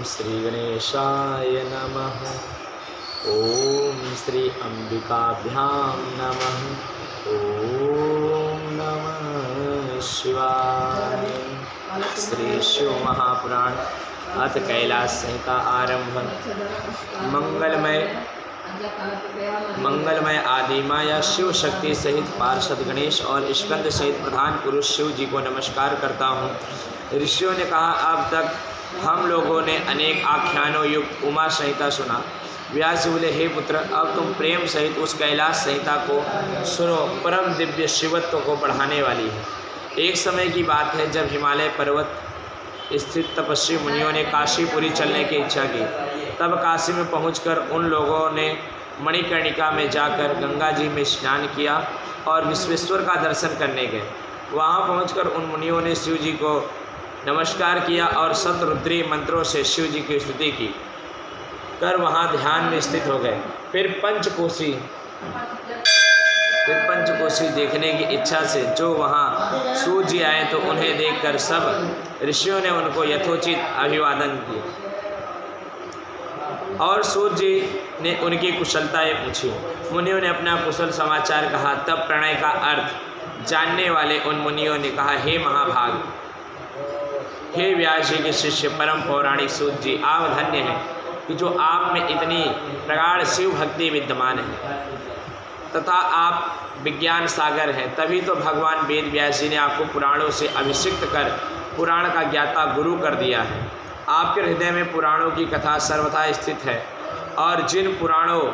श्री गणेशाय नमः। ओम श्री अंबिकाभ्यां नमः। ओम नमः शिवाय। श्री शिव महापुराण अथ कैलाश संहिता आरंभ। मंगलमय आदिमा या शिव शक्ति सहित पार्षद गणेश और स्कंद सहित प्रधान पुरुष शिव जी को नमस्कार करता हूँ। ऋषियों ने कहा, अब तक हम लोगों ने अनेक आख्यानों युक्त उमा संहिता सुना। व्यास जी बोले, हे पुत्र, अब तुम प्रेम सहित उस कैलाश संहिता को सुनो, परम दिव्य शिवत्व को बढ़ाने वाली है। एक समय की बात है, जब हिमालय पर्वत स्थित तपस्वी मुनियों ने काशीपुरी चलने की इच्छा की। तब काशी में पहुंचकर उन लोगों ने मणिकर्णिका में जाकर गंगा जी में स्नान किया और विश्वेश्वर का दर्शन करने गए। वहां पहुंचकर उन मुनियों ने शिव जी को नमस्कार किया और शतरुद्री मंत्रों से शिव जी की स्तुति की कर वहां ध्यान में स्थित हो गए। फिर पंचकोशी देखने की इच्छा से जो वहां सूर्य जी आए तो उन्हें देखकर सब ऋषियों ने उनको यथोचित अभिवादन किया और सूर्य जी ने उनकी कुशलताएं पूछी। मुनियों ने अपना कुशल समाचार कहा। तब प्रणय का अर्थ जानने वाले उन मुनियों ने कहा, हे महाभाग, हे व्यास जी के शिष्य परम पौराणिक सूर्य जी, आप धन्य हैं कि जो आप में इतनी प्रगाढ़ शिव भक्ति विद्यमान है तथा आप विज्ञान सागर हैं। तभी तो भगवान वेद व्यास जी ने आपको पुराणों से अभिषिक्त कर पुराण का ज्ञाता गुरु कर दिया है। आपके हृदय में पुराणों की कथा सर्वथा स्थित है और जिन पुराणों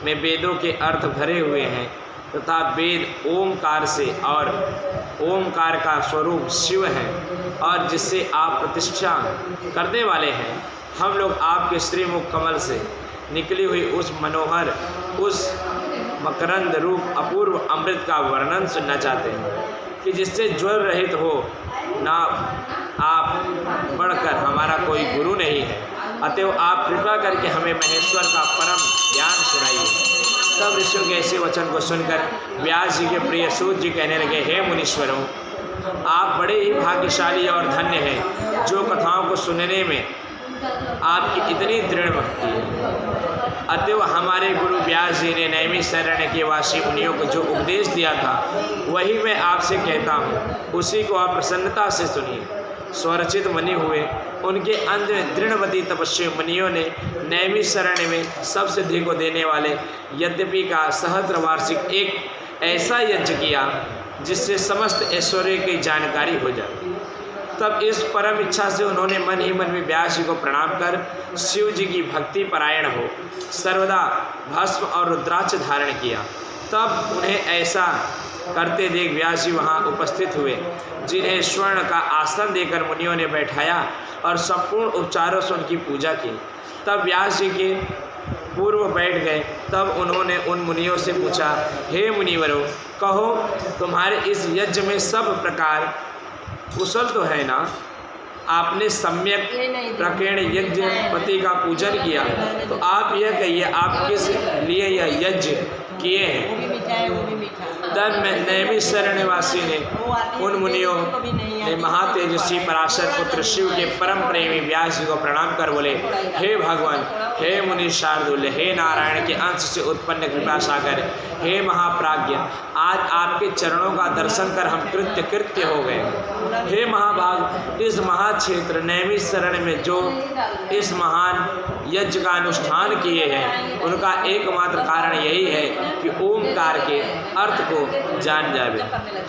में वेदों के अर्थ भरे हुए हैं तथा वेद ओमकार से और ओमकार का स्वरूप शिव है और जिससे आप प्रतिष्ठा करने वाले हैं, हम लोग आपके श्रीमुख कमल से निकली हुई उस मनोहर, उस मकरंद रूप अपूर्व अमृत का वर्णन सुनना चाहते हैं कि जिससे ज्वर रहित हो ना आप बढ़कर हमारा कोई गुरु नहीं है। अतएव आप कृपा करके हमें महेश्वर का परम ज्ञान सुनाइए। तब ऋषियों के ऐसे वचन को सुनकर व्यास जी के प्रिय सूर्य जी कहने लगे, हे मुनीश्वरों, आप बड़े ही भाग्यशाली और धन्य हैं जो कथाओं को सुनने में आपकी इतनी दृढ़ भक्ति है। अतएव हमारे गुरु व्यास जी ने नैमिषारण्य के वासी मुनियों को जो उपदेश दिया था वही मैं आपसे कहता हूँ, उसी को आप प्रसन्नता से सुनिए। स्वरचित मुनि हुए, उनके अंत में दृढ़वती तपस्वी मुनियों ने नैमिषारण्य में सब सिद्धि को देने वाले यद्यपि का सहस्त्र वार्षिक एक ऐसा यज्ञ किया जिससे समस्त ऐश्वर्य की जानकारी हो जाए। तब इस परम इच्छा से उन्होंने मन ही मन में व्यास जी को प्रणाम कर शिव जी की भक्ति परायण हो सर्वदा भस्म और रुद्राक्ष धारण किया। तब उन्हें ऐसा करते देख व्यास जी वहाँ उपस्थित हुए, जिन्हें स्वर्ण का आसन देकर मुनियों ने बैठाया और संपूर्ण उपचारों से उनकी पूजा की। तब व्यास जी के पूर्व बैठ गए। तब उन्होंने उन मुनियों से पूछा, हे मुनिवरों, कहो तुम्हारे इस यज्ञ में सब प्रकार कुशल तो है ना? आपने सम्यक प्रकीर्ण यज्ञ पति का पूजन किया, तो आप यह कहिए आप किस लिए यह यज्ञ किए हैं? तब नैमिषारण्यवासी ने उन मुनियों ने महातेजस्वी पराशर पुत्र शिव के परम प्रेमी व्यास जी को प्रणाम कर बोले, हे भगवान, हे मुनि शार्दुल्य, हे नारायण के अंश से उत्पन्न कृपा सागर, हे महाप्राज्ञ, आज आपके चरणों का दर्शन कर हम कृत्य हो गए। हे महाभाग, इस महाक्षेत्र नैमिषारण्य में जो इस महान यज्ञ का अनुष्ठान किए हैं उनका एकमात्र कारण यही है कि ओमकार के अर्थ को जान जावे।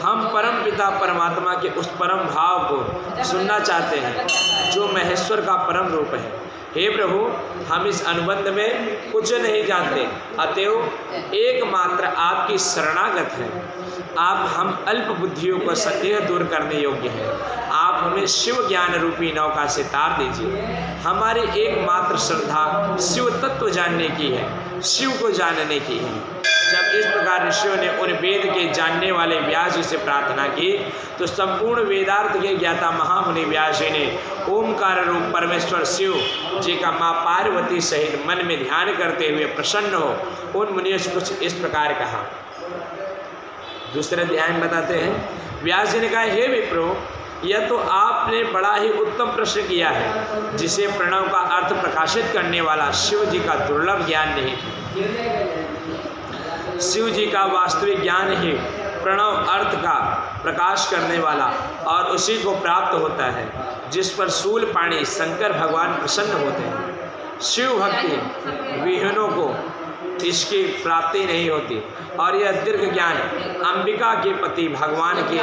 हम परम पिता परमात्मा के उस परम भाव को सुनना चाहते हैं जो महेश्वर का परम रूप है। हे प्रभु, हम इस अनुबंध में कुछ नहीं जानते, अतएव एकमात्र आपकी शरणागत है। आप हम अल्प बुद्धियों को सदैव दूर करने योग्य हैं। आप हमें शिव ज्ञान रूपी नौका से तार दीजिए। हमारी एकमात्र श्रद्धा शिव तत्व जानने की है, शिव को जानने की है। जब इस प्रकार ऋषियों ने उन वेद के जानने वाले व्यास जी से प्रार्थना की तो संपूर्ण वेदार्थ के ज्ञाता महामुनि व्यास जी ने ओमकार रूप परमेश्वर शिव जी का माँ पार्वती सहित मन में ध्यान करते हुए प्रसन्न हो उन मुनियों से कुछ इस प्रकार कहा। दूसरे अध्याय में बताते हैं, व्यास जी ने कहा, हे विप्रो, यह तो आपने बड़ा ही उत्तम प्रश्न किया है, जिसे प्रणव का अर्थ प्रकाशित करने वाला शिव जी का दुर्लभ ज्ञान नहीं है। शिव जी का वास्तविक ज्ञान ही प्रणव अर्थ का प्रकाश करने वाला और उसी को प्राप्त होता है, जिस पर शूल पाणी शंकर भगवान प्रसन्न होते हैं। शिव भक्ति विहीनों को इसकी प्राप्ति नहीं होती और यह दीर्घ ज्ञान अंबिका के पति भगवान के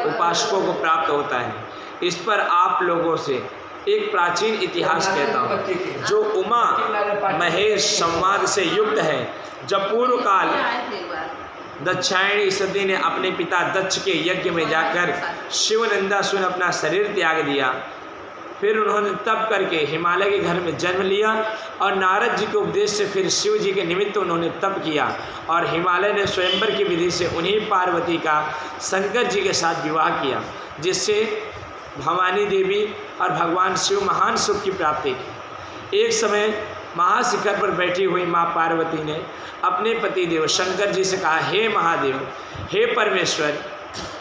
उपासकों को प्राप्त होता है। इस पर आप लोगों से एक प्राचीन इतिहास कहता हूँ, जो उमा महेश संवाद से युक्त है। जब पूर्व काल दक्षायणी सती ने अपने पिता दक्ष के यज्ञ में जाकर शिवनंदा सुन अपना शरीर त्याग दिया, फिर उन्होंने तप करके हिमालय के घर में जन्म लिया और नारद जी के उपदेश से फिर शिव जी के निमित्त उन्होंने तप किया और हिमालय ने स्वयंवर की विधि से उन्हीं पार्वती का शंकर जी के साथ विवाह किया, जिससे भवानी देवी और भगवान शिव महान सुख की प्राप्ति की। एक समय महाशिखर पर बैठी हुई माँ पार्वती ने अपने पति देव शंकर जी से कहा, हे महादेव, हे परमेश्वर,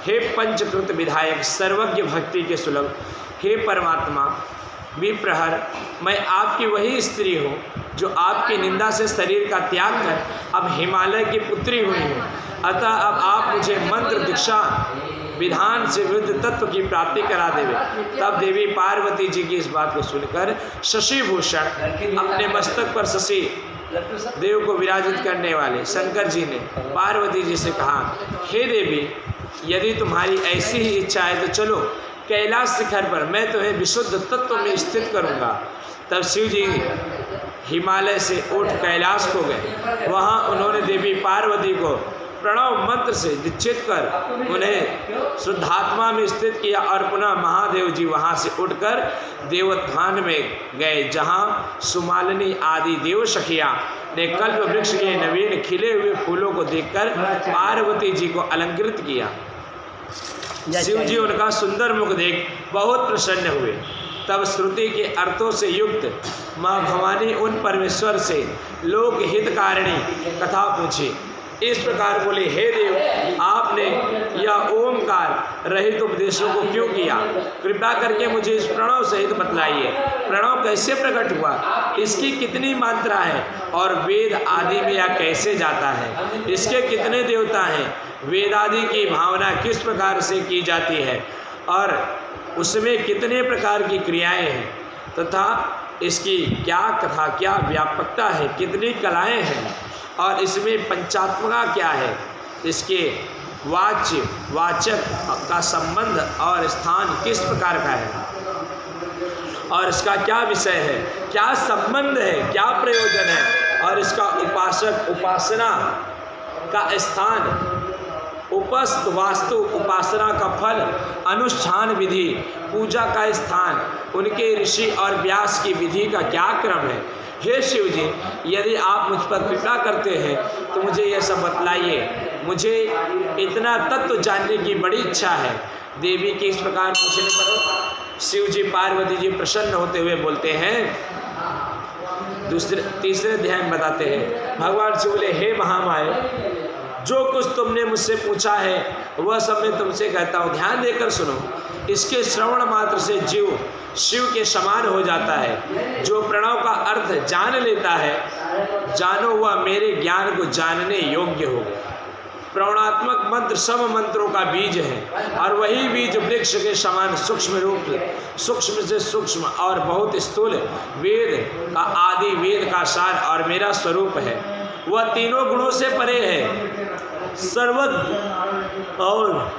हे पंचकृत विधायक, सर्वज्ञ भक्ति के सुलभ, हे परमात्मा विप्रहर, मैं आपकी वही स्त्री हूँ जो आपकी निंदा से शरीर का त्याग कर अब हिमालय की पुत्री हुई हूँ। अतः अब आप मुझे मंत्र दीक्षा विधान से विरुद्ध तत्व की प्राप्ति करा देवे। तब देवी पार्वती जी की इस बात को सुनकर शशि भूषण अपने मस्तक पर शशि देव को विराजित करने वाले शंकर जी ने पार्वती जी से कहा, हे देवी, यदि तुम्हारी ऐसी ही इच्छा है तो चलो कैलाश शिखर पर मैं तुम्हें विशुद्ध तत्व में स्थित करूंगा। तब शिव जी हिमालय से उठ कैलाश को गए। वहाँ उन्होंने देवी पार्वती को प्रणव मंत्र से दीक्षित कर उन्हें शुद्धात्मा में स्थित किया और पुनः महादेव जी वहाँ से उठकर देवोत्थान में गए, जहाँ सुमालिनी आदि देव सखिया ने कल्प वृक्ष के नवीन खिले हुए फूलों को देखकर पार्वती जी को अलंकृत किया। शिव जी उनका सुंदर मुख देख बहुत प्रसन्न हुए। तब श्रुति के अर्थों से युक्त माँ भवानी उन परमेश्वर से लोक हितकारिणी कथा पूछी। इस प्रकार बोले, हे देव, आपने यह ओमकार रहित उपदेशों को क्यों किया? कृपा करके मुझे इस प्रणव सहित बतलाइए। प्रणव कैसे प्रकट हुआ, इसकी कितनी मात्रा है और वेद आदि में यह कैसे जाता है, इसके कितने देवता हैं, वेदादि की भावना किस प्रकार से की जाती है और उसमें कितने प्रकार की क्रियाएं हैं, तथा इसकी क्या कथा, क्या व्यापकता है, कितनी कलाएं हैं और इसमें पंचात्मका क्या है, इसके वाच्य वाचक का संबंध और स्थान किस प्रकार का है और इसका क्या विषय है, क्या संबंध है, क्या प्रयोजन है और इसका उपासक उपासना का स्थान, उपस्थ वास्तु उपासना का फल, अनुष्ठान विधि, पूजा का स्थान, उनके ऋषि और व्यास की विधि का क्या क्रम है। हे शिव जी, यदि आप मुझ पर कृपा करते हैं तो मुझे यह सब बतलाइए। मुझे इतना तत्व जानने की बड़ी इच्छा है। देवी के इस प्रकार पूछने पर शिव जी पार्वती जी प्रसन्न होते हुए बोलते हैं, तीसरे अध्याय में बताते हैं, भगवान शिव बोले, हे महामाया, जो कुछ तुमने मुझसे पूछा है वह सब मैं तुमसे कहता हूँ, ध्यान देकर सुनो। इसके श्रवण मात्र से जीव शिव के समान हो जाता है। जो प्रणव का अर्थ जान लेता है, जानो वह मेरे ज्ञान को जानने योग्य हो गया। प्रणवात्मक मंत्र सब मंत्रों का बीज है और वही बीज वृक्ष के समान सूक्ष्म रूप, सूक्ष्म से सूक्ष्म और बहुत स्थूल वेद का आदि, वेद का सार और मेरा स्वरूप है। वह तीनों गुणों से परे है, सर्वज्ञ और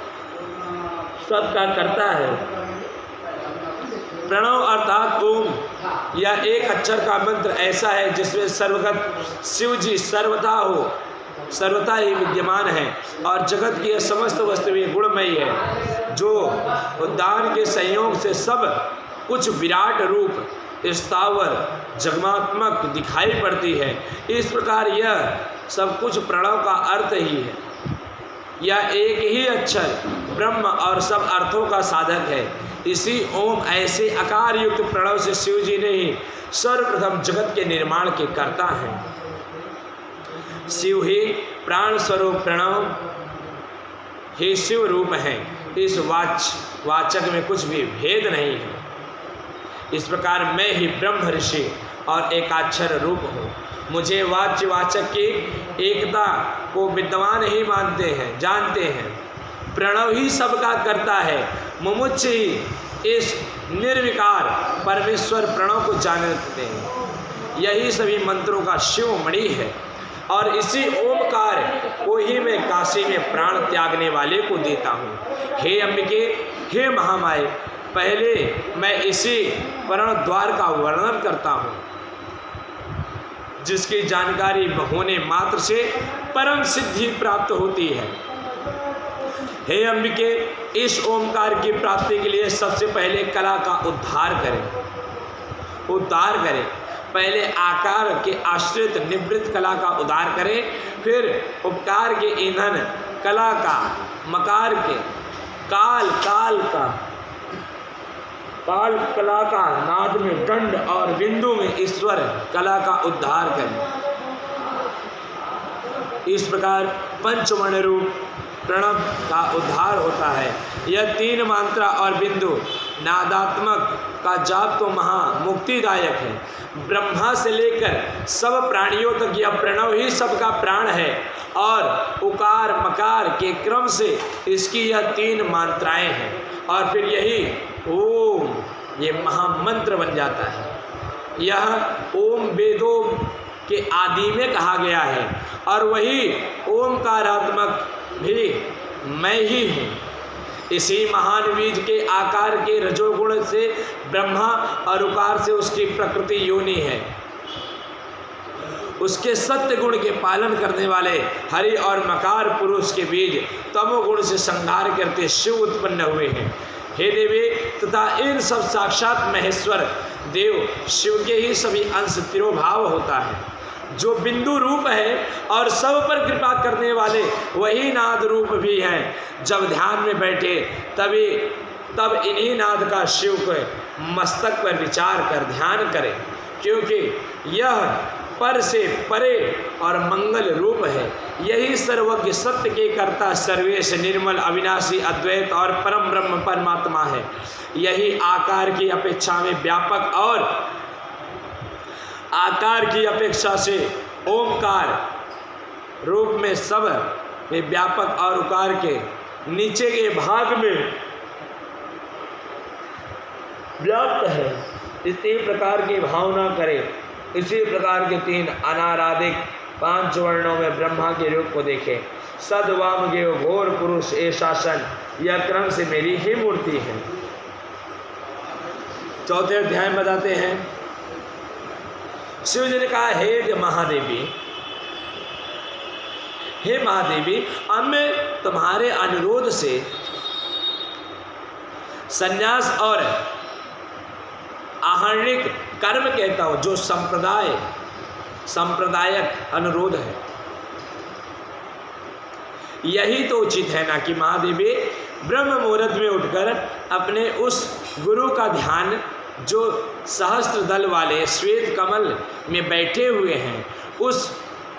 सबका करता है। प्रणव अर्थात ओम यह एक अक्षर का मंत्र ऐसा है जिसमें सर्वगत शिव जी सर्वथा ही विद्यमान है और जगत की यह समस्त वस्तुएं गुणमयी है, जो उद्दान के संयोग से सब कुछ विराट रूप स्थावर जगमात्मक दिखाई पड़ती है। इस प्रकार यह सब कुछ प्रणव का अर्थ ही है। यह एक ही अक्षर ब्रह्म और सब अर्थों का साधक है। इसी ओम ऐसे आकार युक्त प्रणव से शिव जी ने ही सर्वप्रथम जगत के निर्माण के कर्ता है। शिव ही प्राण स्वरूप प्रणव ही शिव रूप है। इस वाचक में कुछ भी भेद नहीं है। इस प्रकार मैं ही ब्रह्म ऋषि और एकाक्षर रूप हूँ। मुझे वाचक की एकता को विद्वान ही जानते हैं। प्रणव ही सबका करता है। मुमुक्ष ही इस निर्विकार परमेश्वर प्रणव को जानते हैं। यही सभी मंत्रों का शिवमणि है और इसी ओमकार को ही मैं काशी में प्राण त्यागने वाले को देता हूँ। हे अंबिके, हे महामाये, पहले मैं इसी प्रण द्वार का वर्णन करता हूँ, जिसकी जानकारी होने मात्र से परम सिद्धि प्राप्त होती है। हे अंबिके, इस ओमकार की प्राप्ति के लिए सबसे पहले कला का उद्धार करें। पहले आकार के आश्रित निवृत्त कला का उद्धार करें, फिर उपकार के ईंधन कला का, मकार के काल कला का, नाद में दंड और बिंदु में ईश्वर कला का उद्धार करें। इस प्रकार पंचवर्ण रूप प्रणव का उद्धार होता है। यह 3 मात्रा और बिंदु नादात्मक का जाप तो महा मुक्तिदायक है। ब्रह्मा से लेकर सब प्राणियों तक यह प्रणव ही सबका प्राण है और उकार मकार के क्रम से इसकी यह 3 मात्राएं हैं और फिर यही ओम ये महामंत्र बन जाता है। यह ओम वेदों के आदि में कहा गया है और वही ओमकारात्मक भी मैं ही हूँ। इसी महान बीज के आकार के रजोगुण से ब्रह्मा और उकार से उसकी प्रकृति योनि है। उसके सत्य गुण के पालन करने वाले हरि और मकार पुरुष के बीज तमोगुण से संहार करते शिव उत्पन्न हुए हैं। हे देवी, तथा इन सब साक्षात महेश्वर देव शिव के ही सभी अंश तिरोभाव होता है, जो बिंदु रूप है और सब पर कृपा करने वाले वही नाद रूप भी हैं। जब ध्यान में बैठे तब इन्हीं नाद का शिव के मस्तक पर विचार कर ध्यान करें, क्योंकि यह पर से परे और मंगल रूप है। यही सर्वज्ञ सत्य के कर्ता सर्वेश निर्मल अविनाशी अद्वैत और परम ब्रह्म परमात्मा है। यही आकार की अपेक्षा में व्यापक और आकार की अपेक्षा से ओमकार रूप में सब में व्यापक और उकार के नीचे के भाग में व्याप्त है। इसी प्रकार की भावना करें। इसी प्रकार के 3 अनाराधिक 5 वर्णों में ब्रह्मा के रूप को देखें। सद वाम गेव घोर पुरुष ए शासन, यह क्रम से मेरी ही मूर्ति है। 4थे अध्याय में बताते हैं, शिव जी ने कहा, हे महादेवी, अब मैं तुम्हारे अनुरोध से संन्यास और आहरणिक कर्म कहता हूँ, जो संप्रदायक अनुरोध है। यही तो उचित है ना कि महादेवी ब्रह्म मुहूर्त में उठकर अपने उस गुरु का ध्यान, जो सहस्त्र दल वाले श्वेत कमल में बैठे हुए हैं, उस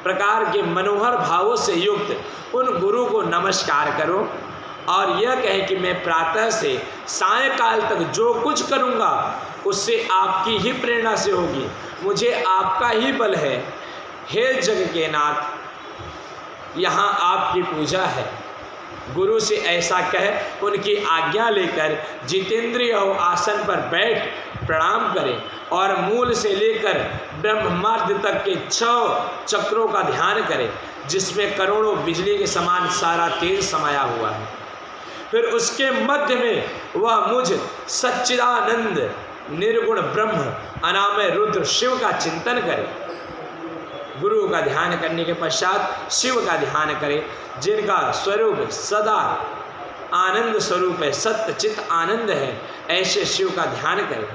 प्रकार के मनोहर भावों से युक्त उन गुरु को नमस्कार करो और यह कहें कि मैं प्रातः से सायंकाल तक जो कुछ करूँगा उससे आपकी ही प्रेरणा से होगी, मुझे आपका ही बल है। हे जग के नाथ, यहाँ आपकी पूजा है। गुरु से ऐसा कह उनकी आज्ञा लेकर जितेंद्रिय आसन पर बैठ प्रणाम करें और मूल से लेकर ब्रह्मार्ध तक के 6 चक्रों का ध्यान करें, जिसमें करोड़ों बिजली के समान सारा तेज समाया हुआ है। फिर उसके मध्य में वह मुझ सच्चिदानंद निर्गुण ब्रह्म अनामय रुद्र शिव का चिंतन करें। गुरु का ध्यान करने के पश्चात शिव का ध्यान करें, जिनका स्वरूप सदा आनंद स्वरूप है, सत्य चित आनंद है। ऐसे शिव का ध्यान करें।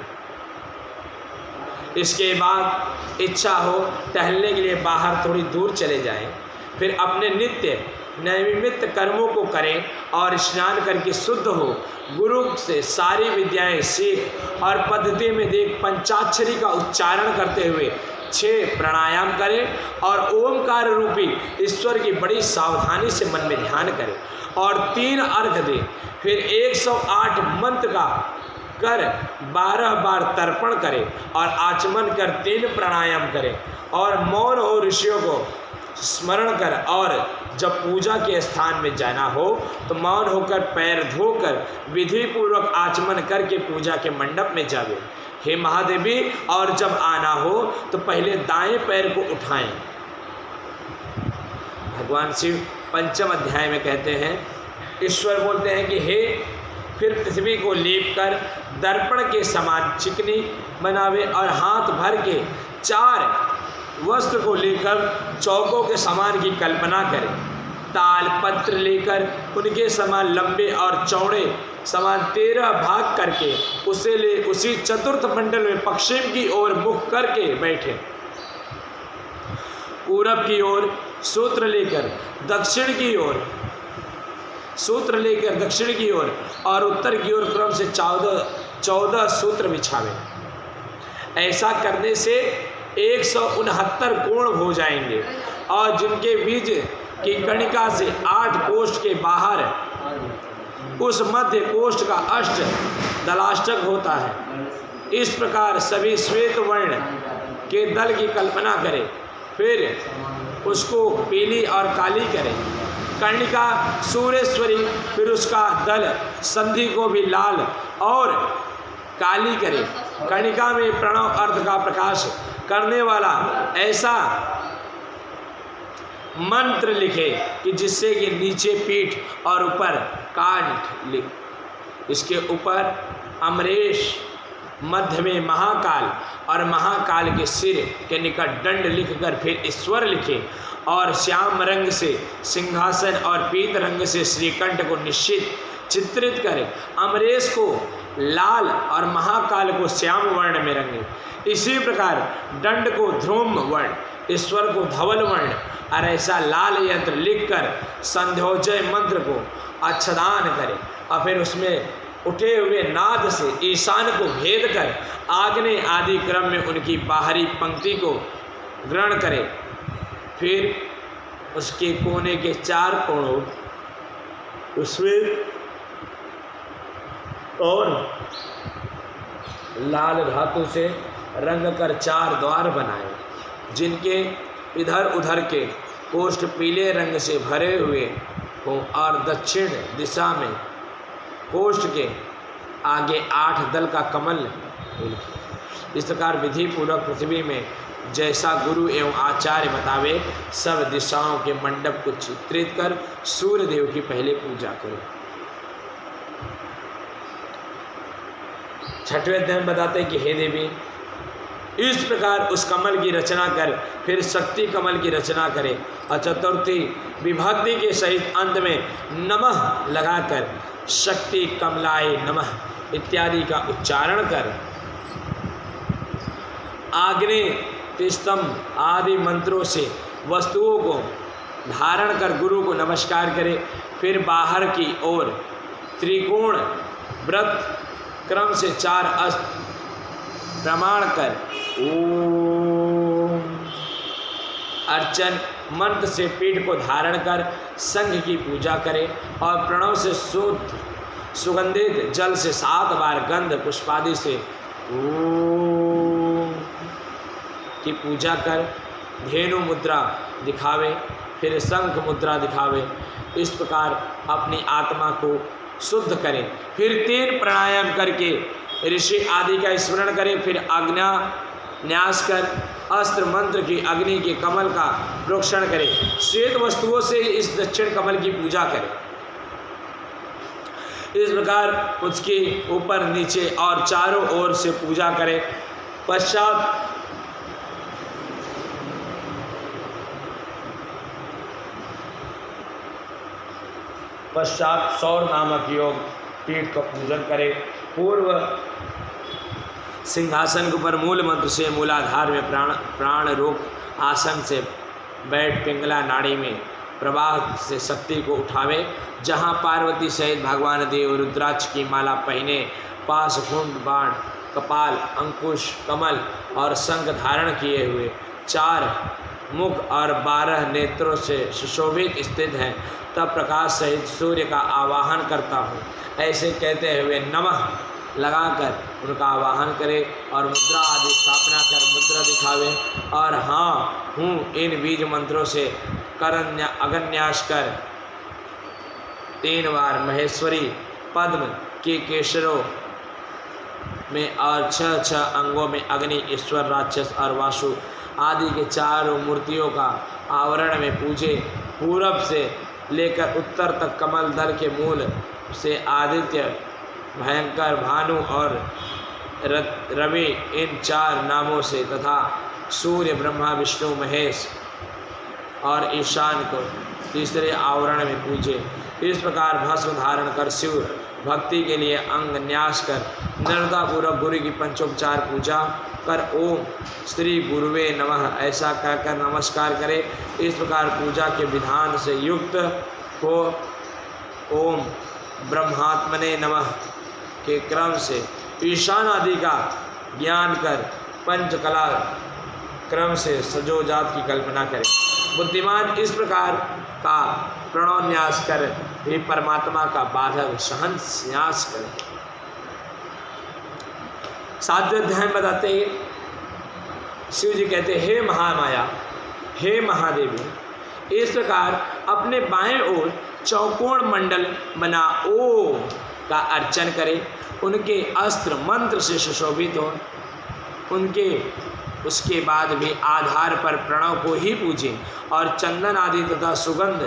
इसके बाद इच्छा हो टहलने के लिए बाहर थोड़ी दूर चले जाएं, फिर अपने नित्य नैमित्त कर्मों को करें और स्नान करके शुद्ध हो। गुरु से सारी विद्याएं सीख और पद्धति में देख पंचाक्षरी का उच्चारण करते हुए 6 प्राणायाम करें और ओमकार रूपी ईश्वर की बड़ी सावधानी से मन में ध्यान करें और 3 अर्घ दें। फिर 108 मंत्र का कर 12 बार तर्पण करें और आचमन कर 3 प्राणायाम करें और मौन हो ऋषियों को स्मरण कर, और जब पूजा के स्थान में जाना हो तो मौन होकर पैर धोकर विधि पूर्वक आचमन करके पूजा के मंडप में जावे। हे महादेवी, और जब आना हो तो पहले दाएं पैर को उठाएं। भगवान शिव 5वें अध्याय में कहते हैं, ईश्वर बोलते हैं कि हे, फिर पृथ्वी को लीप कर दर्पण के समान चिकनी बनावे और हाथ भर के 4 वस्त्र को लेकर चौकों के समान की कल्पना करें। ताल पत्र लेकर उनके समान लंबे और चौड़े समान 13 भाग करके उसी चतुर्थ मंडल में पश्चिम की ओर मुख करके बैठे। पूरब की ओर सूत्र लेकर दक्षिण की ओर और उत्तर की ओर क्रम से 14 सूत्र बिछावे। ऐसा करने से 169 कोण हो जाएंगे और जिनके बीच की कणिका से 8 कोष्ठ के बाहर उस मध्य कोष्ठ का अष्ट दलाष्टक होता है। इस प्रकार सभी श्वेत वर्ण के दल की कल्पना करें, फिर उसको पीली और काली करें। कर्णिका सूर्येश्वरी, फिर उसका दल संधि को भी लाल और काली करे। कर्णिका में प्रणव अर्थ का प्रकाश करने वाला ऐसा मंत्र लिखे कि जिससे कि नीचे पीठ और ऊपर कांठ लिख। इसके ऊपर अमरेश, मध्य में महाकाल और महाकाल के सिर के निकट दंड लिखकर फिर ईश्वर लिखे और श्याम रंग से सिंहासन और पीत रंग से श्रीकंठ को निश्चित चित्रित करें। अमरेश को लाल और महाकाल को श्याम वर्ण में रंगे। इसी प्रकार दंड को ध्रुव वर्ण, ईश्वर को धवल वर्ण और ऐसा लाल यंत्र लिखकर संध्योजय मंत्र को अच्छदान करें और फिर उसमें उठे हुए नाद से ईशान को भेद कर आग्नेय आदि क्रम में उनकी बाहरी पंक्ति को ग्रहण करें। फिर उसके कोने के 4 कोणों उसमें और लाल धातु से रंग कर 4 द्वार बनाए, जिनके इधर उधर के कोष्ठ पीले रंग से भरे हुए हों और दक्षिण दिशा में कोष्ठ के आगे 8 दल का कमल। इस प्रकार विधि पूर्वक पृथ्वी में जैसा गुरु एवं आचार्य बतावे सब दिशाओं के मंडप को चित्रित कर सूर्य देव की पहले पूजा करो। 6वें अध्याय में बताते हैं कि हे देवी, इस प्रकार उस कमल की रचना कर फिर शक्ति कमल की रचना करें और चतुर्थी विभक्ति के सहित अंत में नमः लगाकर शक्ति कमलाय नमः इत्यादि का उच्चारण कर आग्नेय तिस्तंभ आदि मंत्रों से वस्तुओं को धारण कर गुरु को नमस्कार करें। फिर बाहर की ओर त्रिकोण व्रत क्रम से 4 अस्त प्रमाण कर ओम अर्चन मंत्र से पीठ को धारण कर संघ की पूजा करें और प्रणव से शुद्ध सुगंधित जल से 7 बार गंध पुष्पादि से ओम की पूजा कर धेनु मुद्रा दिखावे, फिर शंख मुद्रा दिखावे। इस प्रकार अपनी आत्मा को शुद्ध करें। फिर 3 प्राणायाम करके ऋषि आदि का स्मरण करें। फिर आज्ञा न्यास कर अस्त्र मंत्र की अग्नि के कमल का प्रोक्षण करें। श्वेत वस्तुओं से इस दक्षिण कमल की पूजा करें। इस प्रकार उसके ऊपर नीचे और चारों ओर से पूजा करें। पश्चात सौर नामक योग पीठ का पूजन करें। पूर्व सिंहासन के ऊपर मूल मंत्र से मूलाधार में प्राण रोक आसन से बैठ पिंगला नाड़ी में प्रवाह से शक्ति को उठावे। जहाँ पार्वती सहित भगवान देव रुद्राक्ष की माला पहने पास घुंड बाण कपाल अंकुश कमल और शंख धारण किए हुए 4 मुख और 12 नेत्रों से सुशोभित स्थित है, तब प्रकाश सहित सूर्य का आवाहन करता हूँ। ऐसे कहते हुए नमः लगाकर उनका आवाहन करे और मुद्रा आदि स्थापना कर मुद्रा दिखावे। और हाँ हूँ इन बीज मंत्रों से अगन्यास कर 3 बार महेश्वरी पद्म के केशरों में और 6 अंगों में अग्नि, ईश्वर, राक्षस और वासु आदि के 4 मूर्तियों का आवरण में पूजे। पूरब से लेकर उत्तर तक कमल दल के मूल से आदित्य, भयंकर, भानु और रवि इन 4 नामों से तथा सूर्य, ब्रह्मा, विष्णु, महेश और ईशान को तीसरे आवरण में पूजे। इस प्रकार भस्म धारण कर शिव भक्ति के लिए अंग न्यास कर नम्रतापूर्वक गुरु की पंचोपचार पूजा कर ओम श्री गुरुवे नमः ऐसा कहकर नमस्कार करे। इस प्रकार पूजा के विधान से युक्त हो ओम ब्रह्मात्मने नमः के क्रम से ईशान आदि का ज्ञान कर पंचकला क्रम से सजोजात की कल्पना करें। बुद्धिमान इस प्रकार का प्रणवन्यास कर भी परमात्मा का बाधक सहन्यास करें। 7वें अध्याय में बताते हैं शिव जी कहते हे महामाया, हे महादेवी, इस प्रकार अपने बाएं ओर चौकोण मंडल बना ओम का अर्चन करें। उनके अस्त्र मंत्र से सुशोभित हो, उसके बाद भी आधार पर प्रणव को ही पूजें और चंदन आदि तथा सुगंध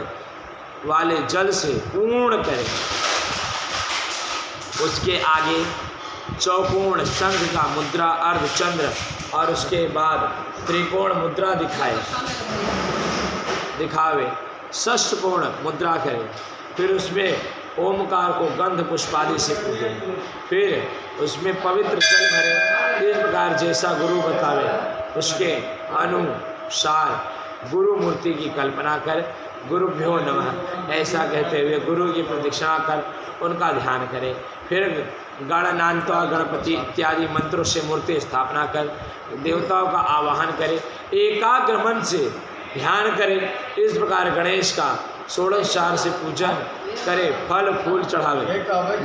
वाले जल से पूर्ण करें। उसके आगे चौकोण शंख का मुद्रा अर्धचंद्र और उसके बाद त्रिकोण मुद्रा दिखावे, षष्ठकोण मुद्रा करें। फिर उसमें ओमकार को गंध पुष्पादि से पूजें। फिर उसमें पवित्र जल भरें। इस प्रकार जैसा गुरु बतावे उसके अनुसार गुरु मूर्ति की कल्पना कर गुरुभ्यो नमः ऐसा कहते हुए गुरु की प्रदक्षिणा कर उनका ध्यान करें। फिर गणनान्त्वा गणपति इत्यादि मंत्रों से मूर्ति स्थापना कर देवताओं का आवाहन करें। एकाग्र मन से ध्यान करें। इस प्रकार गणेश का 16 से पूजन करे, फल फूल चढ़ावे,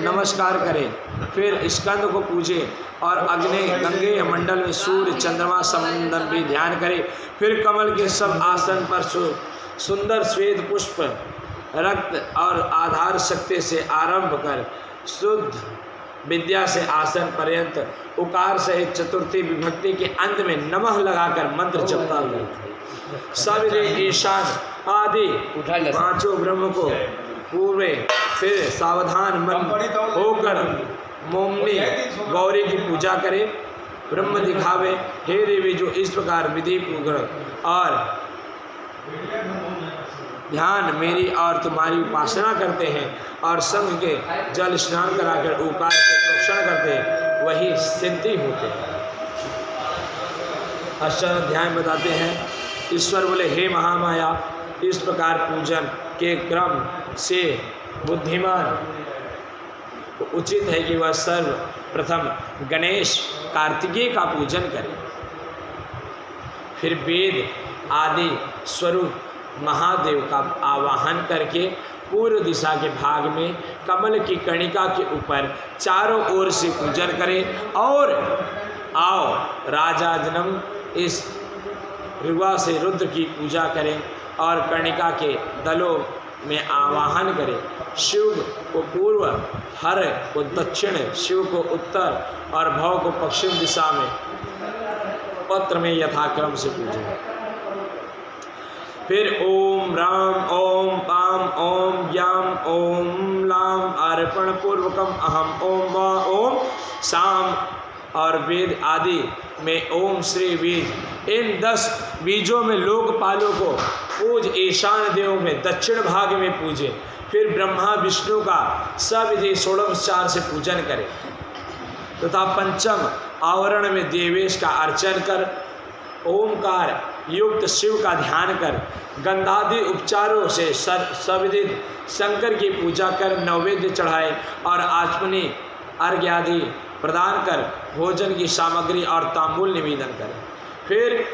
नमस्कार करें। फिर स्कंद को पूजे और अग्नि गंगे मंडल में सूर्य, चंद्रमा, संबंधन भी ध्यान करें। फिर कमल के सब आसन पर सुंदर श्वेत पुष्प रक्त और आधार शक्ति से आरंभ कर शुद्ध विद्या से आसन पर्यंत उकार सहित चतुर्थी विभक्ति के अंत में नमः लगाकर मंत्र जपता हुआ सब ईशान आदि 5 ब्रह्म को पूर्वे फिर सावधान मन होकर मोमनी गौरी की पूजा करे। ब्रह्म दिखावे हे देवी जो इस प्रकार विधि पूर्वक और ध्यान मेरी और तुम्हारी उपासना करते हैं और संघ के जल स्नान कराकर उकार के प्रोक्षण करते हैं वही सिद्धि होते हैं। 8वां अध्याय बताते हैं ईश्वर बोले हे महामाया, इस प्रकार पूजन के क्रम से बुद्धिमान उचित है कि वह सर्वप्रथम गणेश कार्तिकेय का पूजन करे। फिर वेद आदि स्वरूप महादेव का आवाहन करके पूर्व दिशा के भाग में कमल की कणिका के ऊपर चारों ओर से पूजन करें और आओ राजा जन्म इस ऋवा से रुद्र की पूजा करें और कर्णिका के दलों में आवाहन करें। शिव को पूर्व, हर को दक्षिण, शिव को उत्तर और भव को पश्चिम दिशा में पत्र में यथाक्रम से पूजें। फिर ओम राम ओम पाम ओम याम ओम लाम अर्पण पूर्वकम अहम ओम वा ओम शाम और वेद आदि में ओम श्री बीज, इन 10 बीजों में लोकपालों को पूज। ईशान देव में दक्षिण भाग में पूजे। फिर ब्रह्मा विष्णु का सविधि 16 से पूजन करें तथा पंचम आवरण में देवेश का अर्चन कर ओमकार युक्त शिव का ध्यान कर गंधादि उपचारों से सविधित शंकर की पूजा कर नैवेद्य चढ़ाए और आचमनी अर्घ्य आदि प्रदान कर भोजन की सामग्री और तांबूल निवेदन करें। फिर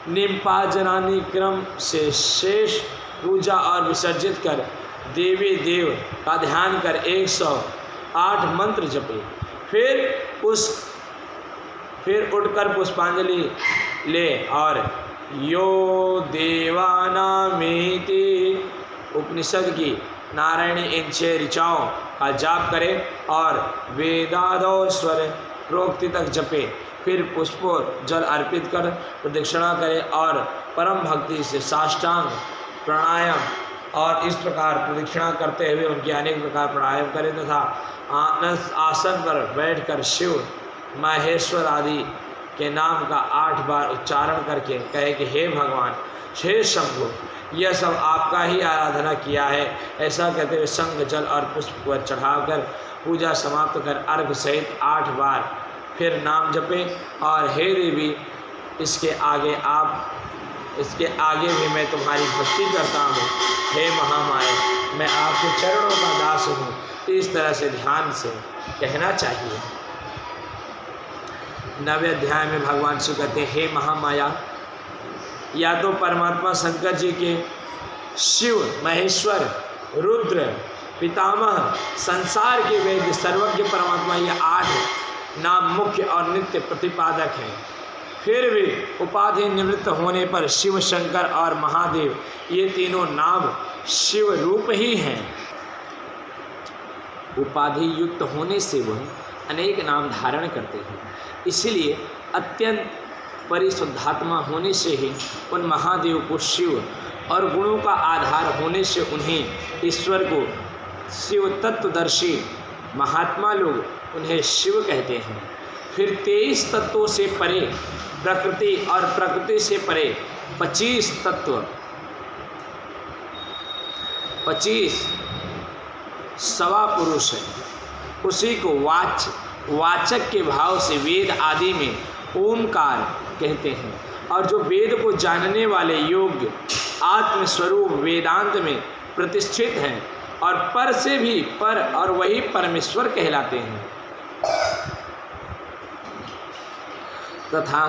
निम्पाजनानी क्रम से शेष पूजा और विसर्जित कर देवी देव का ध्यान कर 108 मंत्र जपे। फिर उठकर पुष्पांजलि ले और यो देवानामेति उपनिषद की नारायणी इन 6 ऋचाओं का जाप करे और वेदादो स्वर प्रोक्ति तक जपे। फिर पुष्पों जल अर्पित कर प्रदक्षिणा करे और परम भक्ति से साष्टांग प्राणायाम और इस प्रकार प्रदक्षिणा करते हुए उनके अनेक प्रकार प्राणायाम करें तथा आसन पर बैठकर शिव माहेश्वर आदि के नाम का 8 बार उच्चारण करके कहे कि हे भगवान, हे शंभु, यह सब आपका ही आराधना किया है। ऐसा कहते हुए शंख जल और पुष्प पर चढ़ाकर पूजा समाप्त कर अर्घ सहित 8 बार फिर नाम जपे और हे देवी, इसके आगे भी मैं तुम्हारी भक्ति करता हूँ। हे महामाया, मैं आपके चरणों का दास हूँ। इस तरह से ध्यान से कहना चाहिए। 9वें अध्याय में भगवान शिव कहते हैं, हे महामाया, या तो परमात्मा शंकर जी के शिव, महेश्वर, रुद्र, पितामह, संसार के वेद, सर्वज्ञ परमात्मा, ये 8 नाम मुख्य और नित्य प्रतिपादक हैं। फिर भी उपाधि निवृत्त होने पर शिव, शंकर और महादेव ये तीनों नाम शिव रूप ही हैं। उपाधि युक्त होने से वह अनेक नाम धारण करते हैं। इसलिए अत्यंत परिशुद्धात्मा होने से ही उन महादेव को शिव और गुणों का आधार होने से उन्हें ईश्वर को शिव तत्वदर्शी महात्मा लोग उन्हें शिव कहते हैं। फिर 23 तत्वों से परे प्रकृति और प्रकृति से परे 25 तत्व, 25 सवा पुरुष है। उसी को वाचक के भाव से वेद आदि में ओमकार कहते हैं। और जो वेद को जानने वाले योग्य आत्मस्वरूप वेदांत में प्रतिष्ठित हैं और पर से भी पर और वही परमेश्वर कहलाते हैं। तथा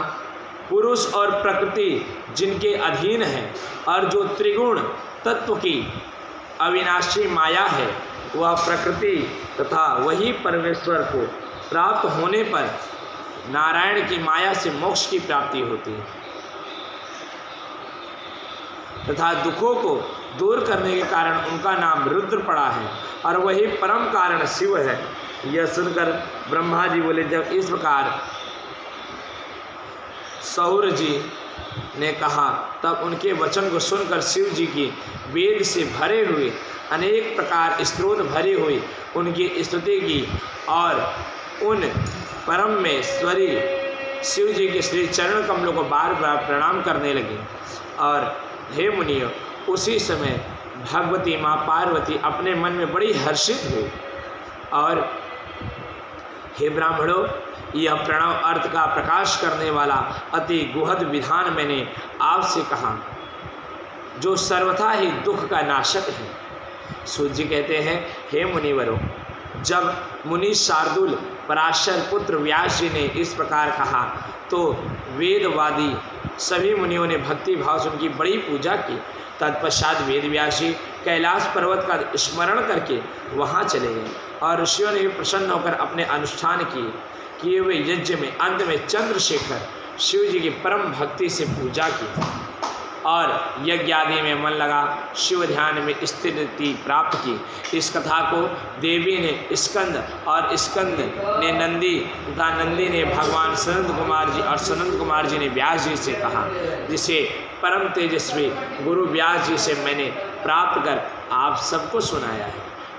पुरुष और प्रकृति जिनके अधीन है और जो त्रिगुण तत्व की अविनाशी माया है, वह प्रकृति तथा वही परमेश्वर को प्राप्त होने पर नारायण की माया से मोक्ष की प्राप्ति होती है तथा दुखों को दूर करने के कारण उनका नाम रुद्र पड़ा है और वही परम कारण शिव है। यह सुनकर ब्रह्मा जी बोले, जब इस प्रकार सौर जी ने कहा तब उनके वचन को सुनकर शिव जी की वेद से भरे हुए अनेक प्रकार स्त्रोत भरी हुई उनकी स्तुति की और उन परम में स्वरी शिव जी के श्री चरण कमलों को बार बार प्रणाम करने लगे। और हे मुनियों, उसी समय भगवती माँ पार्वती अपने मन में बड़ी हर्षित हुई और हे ब्राह्मणों, यह प्रणव अर्थ का प्रकाश करने वाला अति गुहद विधान मैंने आपसे कहा, जो सर्वथा ही दुख का नाशक है। सूर्य जी कहते हैं, हे मुनिवरों, जब मुनि शार्दुल पराशर पुत्र व्यास जी ने इस प्रकार कहा तो वेदवादी सभी मुनियों ने भक्ति भाव से उनकी बड़ी पूजा की। तत्पश्चात वेद व्यास जी कैलाश पर्वत का स्मरण करके वहाँ चले गए और ऋषियों ने भी प्रसन्न होकर अपने अनुष्ठान किए हुए यज्ञ में अंत में चंद्रशेखर शिव जी की परम भक्ति से पूजा की और यज्ञ आदि में मन लगा शिव ध्यान में स्थिति प्राप्त की। इस कथा को देवी ने स्कंद और स्कंद ने नंदी तथा नंदी ने भगवान सनंद कुमार जी और सनंद कुमार जी ने व्यास जी से कहा, जिसे परम तेजस्वी गुरु व्यास जी से मैंने प्राप्त कर आप सबको सुनाया है।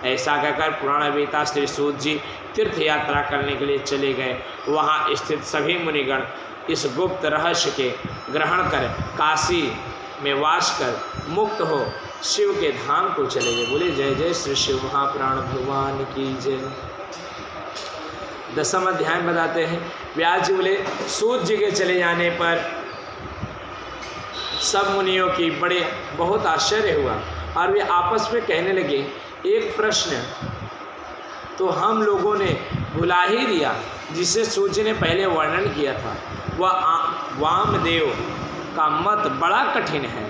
ऐसा कहकर पुराण वेता श्री सूत जी तीर्थ यात्रा करने के लिए चले गए। वहाँ स्थित सभी मुनिगण इस गुप्त रहस्य के ग्रहण कर काशी में वास कर मुक्त हो शिव के धाम को चले गए। बोले जय जय श्री शिव महाप्राण भगवान की जय। 10वां अध्याय बताते हैं, व्यास जी बोले सूत जी के चले जाने पर सब मुनियों की बहुत आश्चर्य हुआ और वे आपस में कहने लगे, एक प्रश्न तो हम लोगों ने भुला ही दिया जिसे सूत जी ने पहले वर्णन किया था। वह वामदेव का मत बड़ा कठिन है।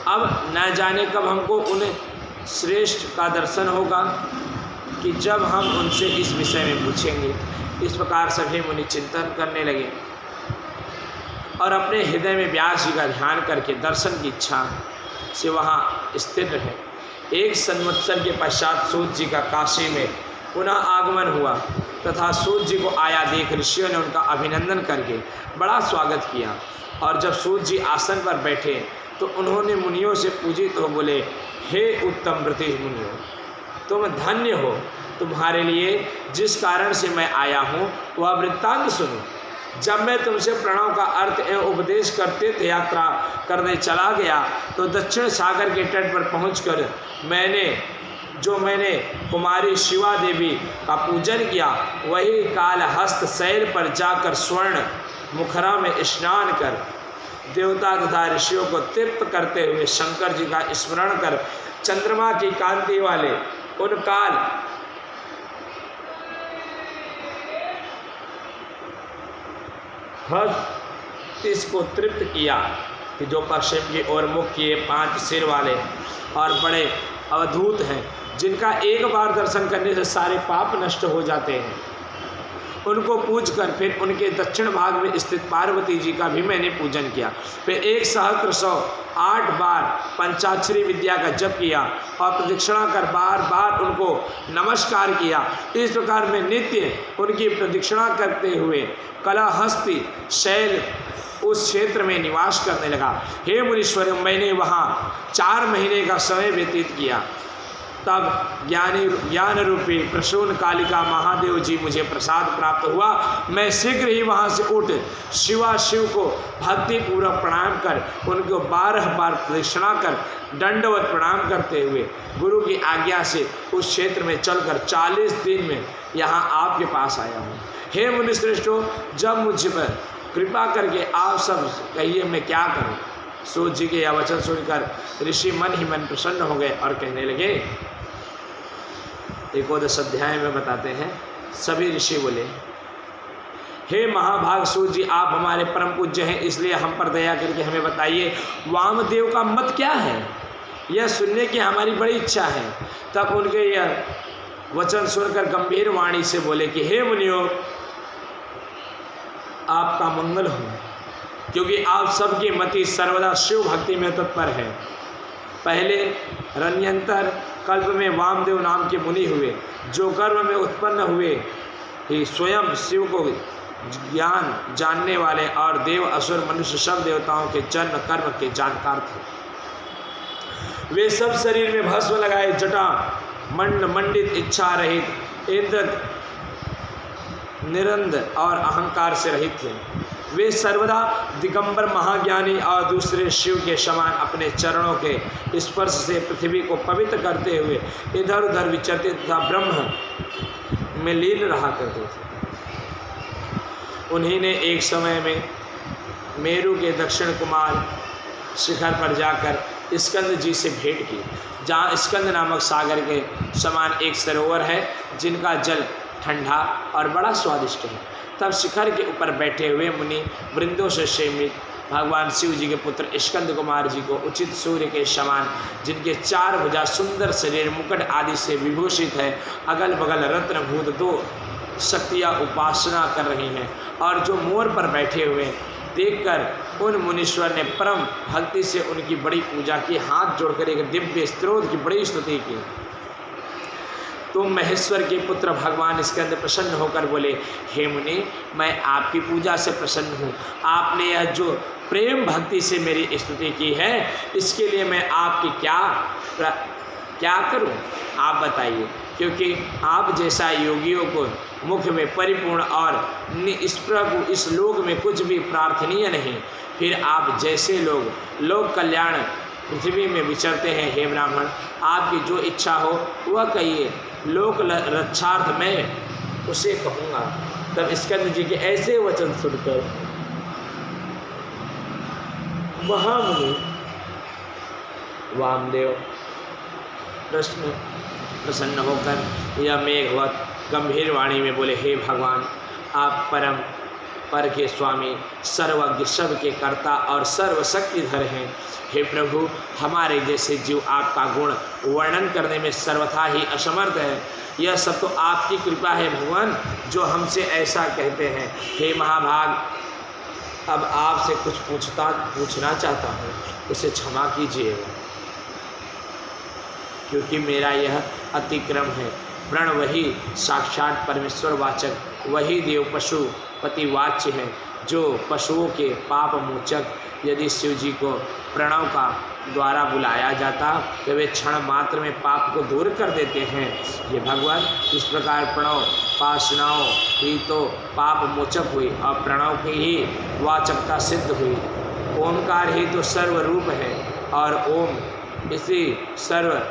अब न जाने कब हमको उन श्रेष्ठ का दर्शन होगा कि जब हम उनसे इस विषय में पूछेंगे। इस प्रकार सभी मुनि चिंतन करने लगे और अपने हृदय में व्यास जी का ध्यान करके दर्शन की इच्छा से वहाँ स्थिर रहे। 1 संवत्सर के पश्चात सूत जी का काशी में पुनः आगमन हुआ तथा सूत जी को आया देख ऋषियों ने उनका अभिनंदन करके बड़ा स्वागत किया। और जब सूत जी आसन पर बैठे तो उन्होंने मुनियों से पूजित हो बोले, हे उत्तम व्रति मुनियों, तुम धन्य हो। तुम्हारे लिए जिस कारण से मैं आया हूँ वह वृत्तांत सुनो। जब मैं तुमसे प्रणव का अर्थ एवं उपदेश करते थे यात्रा करने चला गया तो दक्षिण सागर के तट पर पहुंचकर मैंने कुमारी शिवा देवी का पूजन किया। वही कालहस्त शैल पर जाकर स्वर्ण मुखरा में स्नान कर देवता तथा ऋषियों को तृप्त करते हुए शंकर जी का स्मरण कर चंद्रमा की कांति वाले उन काल हस्त इसको तृप्त किया कि जो पश्चिम की ओर मुख किए 5 सिर वाले और बड़े अवधूत हैं, जिनका एक बार दर्शन करने से सारे पाप नष्ट हो जाते हैं। उनको पूजकर फिर उनके दक्षिण भाग में स्थित पार्वती जी का भी मैंने पूजन किया। फिर 1,008 बार पंचाक्षरी विद्या का जप किया और प्रदक्षिणा कर बार बार उनको नमस्कार किया। इस प्रकार मैं नित्य उनकी प्रदक्षिणा करते हुए कलाहस्ती शैल उस क्षेत्र में निवास करने लगा। हे मुनीश्वर, मैंने वहाँ 4 महीने का समय व्यतीत किया। तब ज्ञान रूपी प्रसून कालिका महादेव जी मुझे प्रसाद प्राप्त हुआ। मैं शीघ्र ही वहाँ से उठ शिव को भक्ति पूर्वक प्रणाम कर उनको 12 बार प्रदक्षिणा कर दंडवत प्रणाम करते हुए गुरु की आज्ञा से उस क्षेत्र में चलकर 40 दिन में यहाँ आपके पास आया हूँ। हे मुनिश्रेष्ठों, जब मुझ पर कृपा करके आप सब कहिए मैं क्या करूँ। सूत जी के यह वचन सुनकर ऋषि मन ही मन प्रसन्न हो गए और कहने लगे। 11 अध्याय में बताते हैं, सभी ऋषि बोले, हे महाभाग सूत जी, आप हमारे परम पूज्य हैं, इसलिए हम पर दया करके हमें बताइए वामदेव का मत क्या है। यह सुनने की हमारी बड़ी इच्छा है। तब उनके यह वचन सुनकर गंभीर वाणी से बोले कि हे मुनियों, आपका मंगल हो, क्योंकि आप सबकी मति सर्वदा शिव भक्ति में तत्पर है। पहले रण्यंतर कल्प में वामदेव नाम के मुनि हुए, जो गर्भ में उत्पन्न हुए ही स्वयं शिव को ज्ञान जानने वाले और देव असुर मनुष्य सब देवताओं के जन्म कर्म के जानकार थे। वे सब शरीर में भस्म लगाए जटा मंडित इच्छा रहित इंद्र निरंद और अहंकार से रहित थे। वे सर्वदा दिगंबर महाज्ञानी और दूसरे शिव के समान अपने चरणों के स्पर्श से पृथ्वी को पवित्र करते हुए इधर उधर विचरते तथा ब्रह्म में लीन रहा करते थे। उन्हीं ने एक समय में मेरु के दक्षिण कुमार शिखर पर जाकर स्कंद जी से भेंट की, जहाँ स्कंद नामक सागर के समान एक सरोवर है जिनका जल ठंडा और बड़ा स्वादिष्ट है। तब शिखर के ऊपर बैठे हुए मुनि वृंदों से सेवित भगवान शिव जी के पुत्र स्कंद कुमार जी को उचित सूर्य के समान, जिनके 4 भुजा सुंदर शरीर मुकुट आदि से विभूषित है, अगल बगल रत्नभूत 2 शक्तियाँ उपासना कर रही हैं और जो मोर पर बैठे हुए देखकर उन मुनीश्वर ने परम भक्ति से उनकी बड़ी पूजा की, हाथ जोड़कर एक दिव्य स्तोत्र की बड़ी स्तुति की। तो महेश्वर के पुत्र भगवान स्कंद प्रसन्न होकर बोले, हे मुनि, मैं आपकी पूजा से प्रसन्न हूँ। आपने यह जो प्रेम भक्ति से मेरी स्तुति की है, इसके लिए मैं आपकी क्या करूँ, आप बताइए। क्योंकि आप जैसा योगियों को मुख में परिपूर्ण और निष्प्रभ इस लोक में कुछ भी प्रार्थनीय नहीं। फिर आप जैसे लोक कल्याण पृथ्वी में विचरते हैं। हे ब्राह्मण, आपकी जो इच्छा हो वह कहिए, लोक रक्षार्थ में उसे कहूँगा। तब स्कंद जी के ऐसे वचन सुनकर महामुनि वामदेव प्रसन्न होकर यह मेघवत गंभीर वाणी में बोले, हे भगवान, आप परम पर के स्वामी, सर्वज्ञ, सब के कर्ता और सर्वशक्तिधर हैं। हे प्रभु, हमारे जैसे जीव आपका गुण वर्णन करने में सर्वथा ही असमर्थ है। यह सब तो आपकी कृपा है भगवान, जो हमसे ऐसा कहते हैं। हे महाभाग, अब आपसे कुछ पूछना चाहता हूँ, उसे क्षमा कीजिए, क्योंकि मेरा यह अतिक्रम है। प्रण वही साक्षात परमेश्वर वाचक, वही देव पशुपति वाच्य है, जो पशुओं के पाप मोचक। यदि शिव जी को प्रणव का द्वारा बुलाया जाता तो वे क्षण मात्र में पाप को दूर कर देते हैं। ये भगवान, इस प्रकार प्रणव पाशनाओं ही तो पाप मोचक हुई और प्रणव की ही वाचकता सिद्ध हुई। ओमकार ही तो सर्वरूप है और ओम इसी सर्व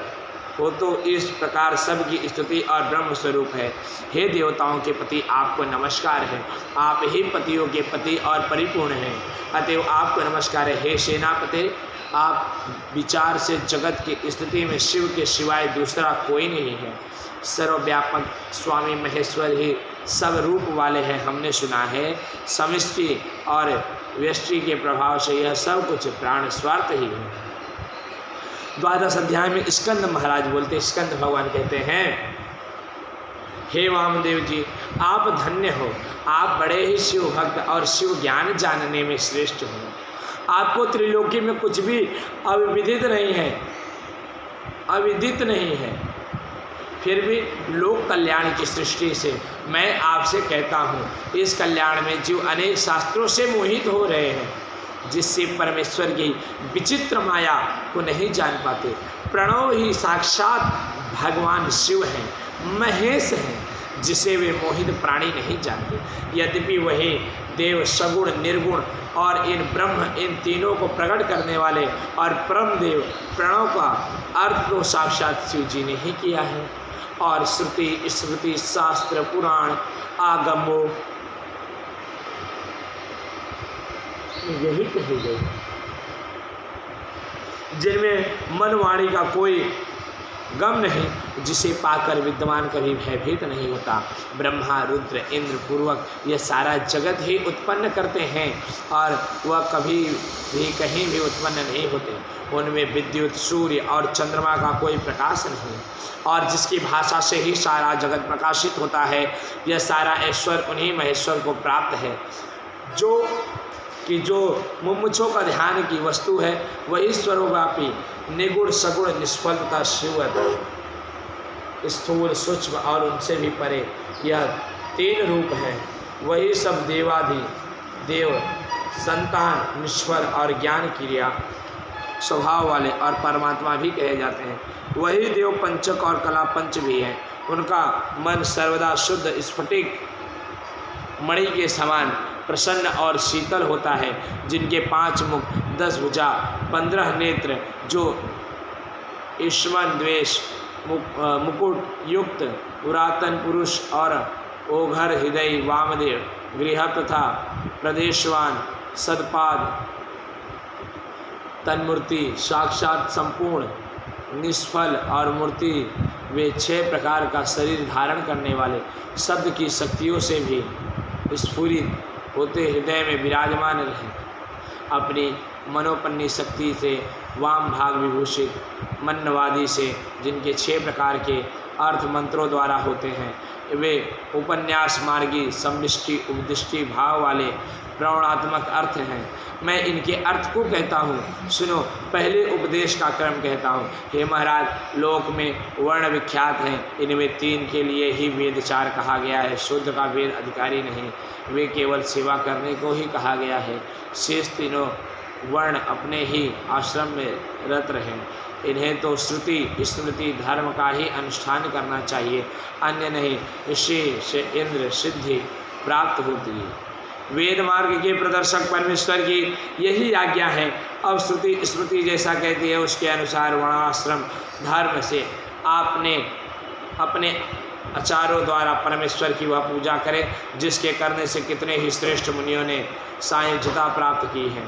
वो तो इस प्रकार सबकी स्तुति और ब्रह्म स्वरूप है। हे देवताओं के पति, आपको नमस्कार है। आप ही पतियों के पति और परिपूर्ण हैं, अतएव आपको नमस्कार है। हे सेनापति, आप विचार से जगत की स्थिति में शिव के सिवाय दूसरा कोई नहीं है। सर्वव्यापक स्वामी महेश्वर ही सब रूप वाले हैं। हमने सुना है समष्टि और व्यष्टि के प्रभाव से यह सब कुछ प्राण स्वार्थ ही है। द्वादश अध्याय में स्कंद महाराज बोलते, स्कंद भगवान कहते हैं, हे वामदेव जी, आप धन्य हो। आप बड़े ही शिव भक्त और शिव ज्ञान जानने में श्रेष्ठ हो। आपको त्रिलोकी में कुछ भी अविदित नहीं है। फिर भी लोक कल्याण की सृष्टि से मैं आपसे कहता हूँ, इस कल्याण में जीव अनेक शास्त्रों से मोहित हो रहे हैं, जिससे परमेश्वर की विचित्र माया को नहीं जान पाते। प्रणव ही साक्षात भगवान शिव हैं, महेश हैं, जिसे वे मोहित प्राणी नहीं जानते। यद्यपि वही देव सगुण, निर्गुण और इन ब्रह्म, इन तीनों को प्रकट करने वाले और परम देव प्रणव का अर्थ तो साक्षात शिव जी ने ही किया है। और श्रुति, स्मृति, शास्त्र, पुराण, आगमों यही कही गई, जिनमें मनवाणी का कोई गम नहीं, जिसे पाकर विद्वान कभी भयभीत नहीं होता। ब्रह्मा, रुद्र, इंद्र पूर्वक यह सारा जगत ही उत्पन्न करते हैं और वह कभी भी कहीं भी उत्पन्न नहीं होते। उनमें विद्युत, सूर्य और चंद्रमा का कोई प्रकाश नहीं, और जिसकी भाषा से ही सारा जगत प्रकाशित होता है। यह सारा ऐश्वर्य उन्हीं महेश्वर को प्राप्त है, जो मुमुक्षों का ध्यान की वस्तु है। वही सर्वव्यापी, निगुण, सगुण, निष्फल तथा शिव, स्थूल, सूक्ष्म और उनसे भी परे, यह तीन रूप हैं। वही सब देवादि देव, संतान, निष्फल और ज्ञान क्रिया स्वभाव वाले और परमात्मा भी कहे जाते हैं। वही देव पंचक और कला पंच भी हैं। उनका मन सर्वदा शुद्ध स्फटिक मणि के समान प्रसन्न और शीतल होता है, जिनके 5 मुख, 10 भुजा, 15 नेत्र, जो ईश्वन द्वेष मुकुट युक्त पुरातन पुरुष और ओघर हृदय वामदेव, गृह तथा प्रदेशवान सदपाद तन्मूर्ति, साक्षात संपूर्ण निष्फल और मूर्ति, वे 6 प्रकार का शरीर धारण करने वाले, शब्द की शक्तियों से भी स्फुरित होते हृदय में विराजमान रहे। अपनी मनोपन्नी शक्ति से वाम भाग विभूषित, मन्नवादी से, जिनके 6 प्रकार के अर्थ मंत्रों द्वारा होते हैं। वे उपन्यास मार्गी, समष्टि, उपदिष्टि भाव वाले प्रवणात्मक अर्थ हैं। मैं इनके अर्थ को कहता हूँ, सुनो। पहले उपदेश का क्रम कहता हूँ। हे महाराज, लोक में वर्ण विख्यात हैं। इनमें 3 के लिए ही वेदचार कहा गया है। शुद्ध का वेद अधिकारी नहीं, वे केवल सेवा करने को ही कहा गया है। शेष तीनों वर्ण अपने ही आश्रम में रत रहें। इन्हें तो श्रुति, स्मृति, धर्म का ही अनुष्ठान करना चाहिए, अन्य नहीं। इससे से इंद्र सिद्धि प्राप्त होती है। वेद मार्ग के प्रदर्शक परमेश्वर की यही आज्ञा है। अब श्रुति स्मृति जैसा कहती है, उसके अनुसार वर्णाश्रम धर्म से आपने अपने आचार्यों द्वारा परमेश्वर की वह पूजा करें, जिसके करने से कितने ही श्रेष्ठ मुनियों ने सायुज्यता प्राप्त की है।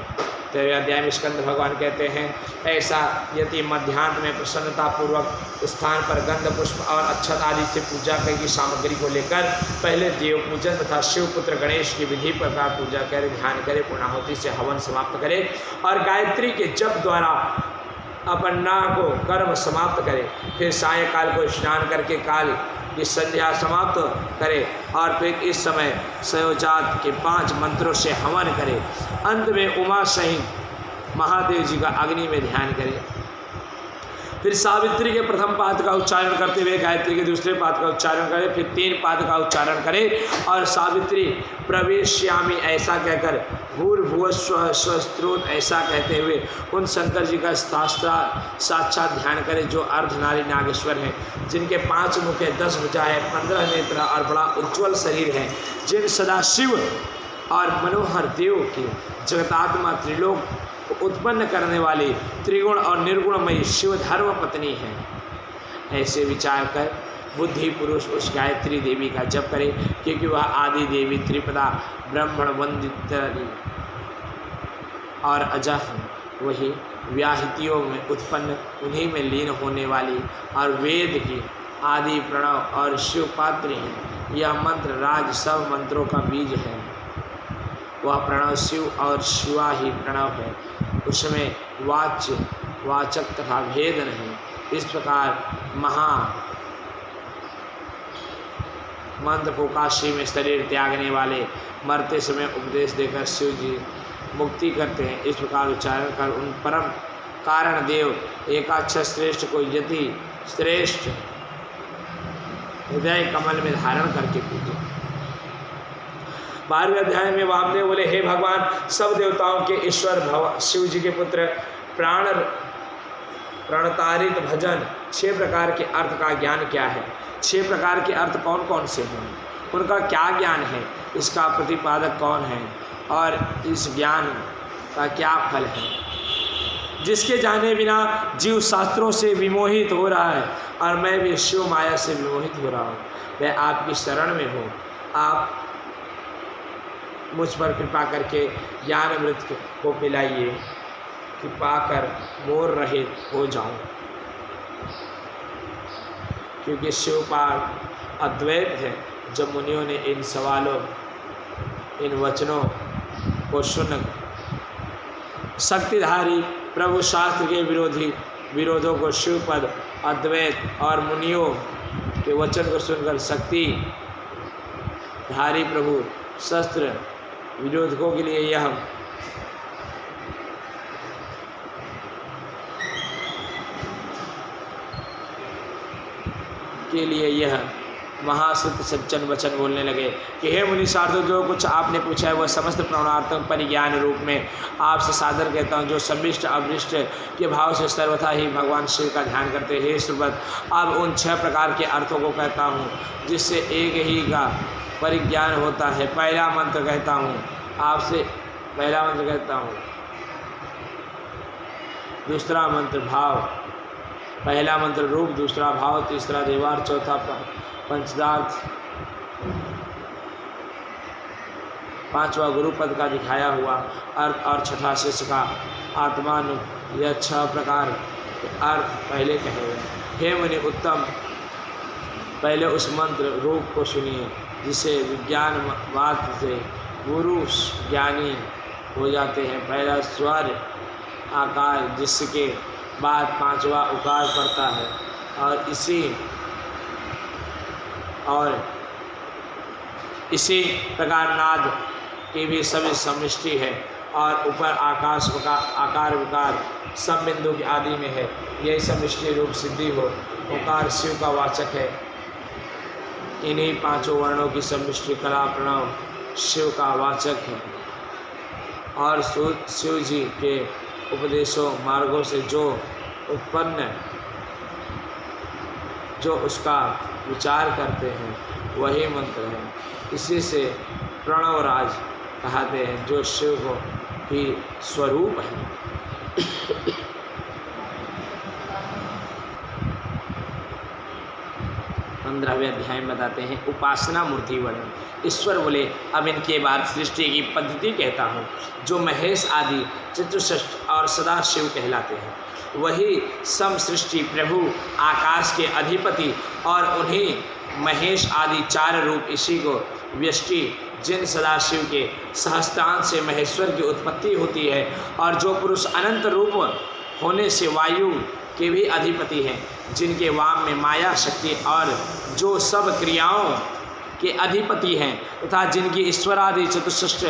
तेरे अध्याय में स्कंद भगवान कहते हैं, ऐसा यदि मध्याह्न में प्रसन्नतापूर्वक स्थान पर गंध पुष्प और अक्षत आदि से पूजा की सामग्री को लेकर पहले देव पूजन तथा शिवपुत्र गणेश की विधि प्रकार पूजा करे, ध्यान करे, पूर्णाहुति से हवन समाप्त करे और गायत्री के जप द्वारा अपना को कर्म समाप्त करे। फिर सायंकाल को स्नान करके काल की संध्या समाप्त करे और फिर इस समय सयोजात के 5 मंत्रों से हवन करे। अंत में उमा सहित महादेव जी का अग्नि में ध्यान करे। फिर सावित्री के प्रथम पाद का उच्चारण करते हुए गायत्री के दूसरे पाद का उच्चारण करे, फिर 3 पाद का उच्चारण करे और सावित्री प्रवेश्यामि ऐसा कहकर भूर्भुवस्व स्वस्त्रोत ऐसा कहते हुए उन शंकर जी का साक्षात ध्यान करे जो अर्धनारी नागेश्वर हैं, जिनके 5 मुख है, 10 भुजा है, 15 नेत्र और बड़ा उज्ज्वल शरीर है, जिन सदाशिव और मनोहर देव की जगतात्मा त्रिलोक उत्पन्न करने वाली त्रिगुण और निर्गुणमयी शिव धर्म पत्नी है। ऐसे विचार कर बुद्धि पुरुष उस गायत्री देवी का जप करे, क्योंकि वह आदि देवी त्रिपदा ब्राह्मण वंदित और अजा है। वही व्याहतियों में उत्पन्न, उन्हीं में लीन होने वाली और वेद की आदि प्रणव और शिवपात्री है। यह मंत्र राज सब मंत्रों का बीज है। वह प्रणव शिव और शिवा ही प्रणव है, उसमें वाच्य वाचक तथा भेद नहीं। इस प्रकार महा मंत्र को काशी में शरीर त्यागने वाले मरते समय उपदेश देकर शिव जी मुक्ति करते हैं। इस प्रकार उच्चारण कर उन परम कारण देव एकाक्षर श्रेष्ठ को यदि श्रेष्ठ हृदय कमल में धारण करके पूजे। 12वें अध्याय में वामदेव बोले, हे भगवान, सब देवताओं के ईश्वर शिव जी के पुत्र प्रणतारित भजन 6 प्रकार के अर्थ का ज्ञान क्या है? 6 प्रकार के अर्थ कौन कौन से हैं? उनका क्या ज्ञान है? इसका प्रतिपादक कौन है और इस ज्ञान का क्या फल है? जिसके जाने बिना जीव शास्त्रों से विमोहित हो रहा है और मैं भी शिव माया से विमोहित हो रहा हूँ। मैं आपकी शरण में हूँ, आप मुझ पर कृपा करके ज्ञान अमृत को पिलाइए कि पाकर मोर रहित हो जाऊं। क्योंकि शिवपाद अद्वैत है। जब मुनियों ने इन सवालों, इन वचनों को सुन शक्तिधारी प्रभु शास्त्र के विरोधों को शिवपद अद्वैत और मुनियों के वचन को सुनकर शक्ति धारी प्रभु शस्त्र विरोधकों के लिए यह महासुत सज्जन वचन बोलने लगे कि हे मुनि शार्दूल, जो कुछ आपने पूछा है वह समस्त प्रमाणार्थों परिज्ञान रूप में आपसे सादर कहता हूँ, जो समिष्ट अवृष्ट के भाव से सर्वथा ही भगवान शिव का ध्यान करते। हे सुब्रत, अब उन 6 प्रकार के अर्थों को कहता हूँ जिससे एक ही का परिज्ञान होता है। पहला मंत्र कहता हूँ आपसे, पहला मंत्र कहता हूँ, दूसरा मंत्र भाव, पहला मंत्र रूप, दूसरा भाव, तीसरा देवार, चौथा पंचदार्थ, 5वां गुरुपद का दिखाया हुआ अर्थ और 6ठा शिष्य का आत्मानु। यह 6 प्रकार के अर्थ पहले कहे हुए। हे मुनि उत्तम, पहले उस मंत्र रूप को सुनिए जिसे विज्ञान मात्र से गुरु ज्ञानी हो जाते हैं। पहला स्वर आकार, जिसके बाद 5वां उकार पड़ता है और इसी प्रकार नाद की भी सभी समिष्टि है और ऊपर आकाश का आकार विकार सब बिंदु के आदि में है। यही समिष्टि रूप सिद्धि हो। उकार शिव का वाचक है। इन्हीं 5 वर्णों की समिष्टि कला प्रणव शिव का वाचक है और शिव जी के उपदेशों मार्गों से जो उत्पन्न, जो उसका विचार करते हैं वही मंत्र है। इसी से प्रणवराज कहते हैं, जो शिव को ही स्वरूप है। 15वें अध्याय में बताते हैं उपासना मूर्ति वर्णन। ईश्वर बोले अब इनके बाद सृष्टि की पद्धति कहता हूँ। जो महेश आदि चतुष्षष्ठ और सदाशिव कहलाते हैं वही सम सृष्टि प्रभु आकाश के अधिपति और उन्हीं महेश आदि 4 रूप इसी को व्यष्टि जिन सदाशिव के सहस्त्रांश से महेश्वर की उत्पत्ति होती है और जो पुरुष अनंत रूप होने से वायु के भी अधिपति हैं जिनके वाम में माया शक्ति और जो सब क्रियाओं के अधिपति हैं तथा जिनकी ईश्वरादि चतुष्षष्ठ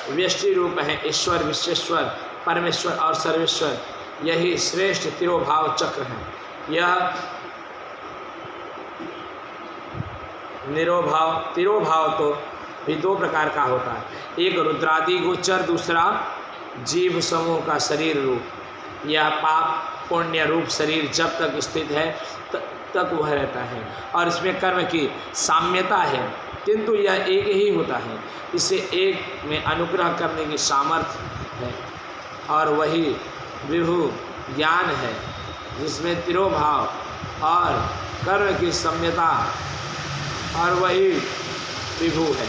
व्यष्टि रूप हैं ईश्वर विश्वेश्वर परमेश्वर और सर्वेश्वर यही श्रेष्ठ तिरोभाव चक्र है। यह तिरोभाव तो भी 2 प्रकार का होता है, एक रुद्रादि गोचर दूसरा जीव समूह का शरीर रूप। यह पाप पुण्य रूप शरीर जब तक स्थित है तक वह रहता है और इसमें कर्म की साम्यता है किंतु यह एक ही होता है। इसे एक में अनुग्रह करने की सामर्थ्य है और वही विभु ज्ञान है जिसमें तिरोभाव और कर्म की साम्यता और वही विभु है।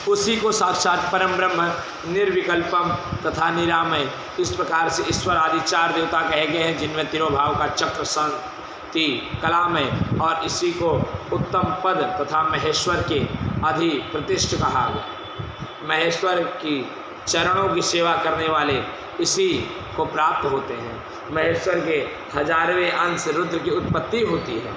उसी को साक्षात परम ब्रह्म निर्विकल्पम तथा निरामय इस प्रकार से ईश्वर आदि 4 देवता कहे गए हैं जिनमें तिरोभाव का चक्र शांति कलामय और इसी को उत्तम पद तथा महेश्वर के अधि प्रतिष्ठ कहा गया। महेश्वर की चरणों की सेवा करने वाले इसी को प्राप्त होते हैं। महेश्वर के 1000वें अंश रुद्र की उत्पत्ति होती है।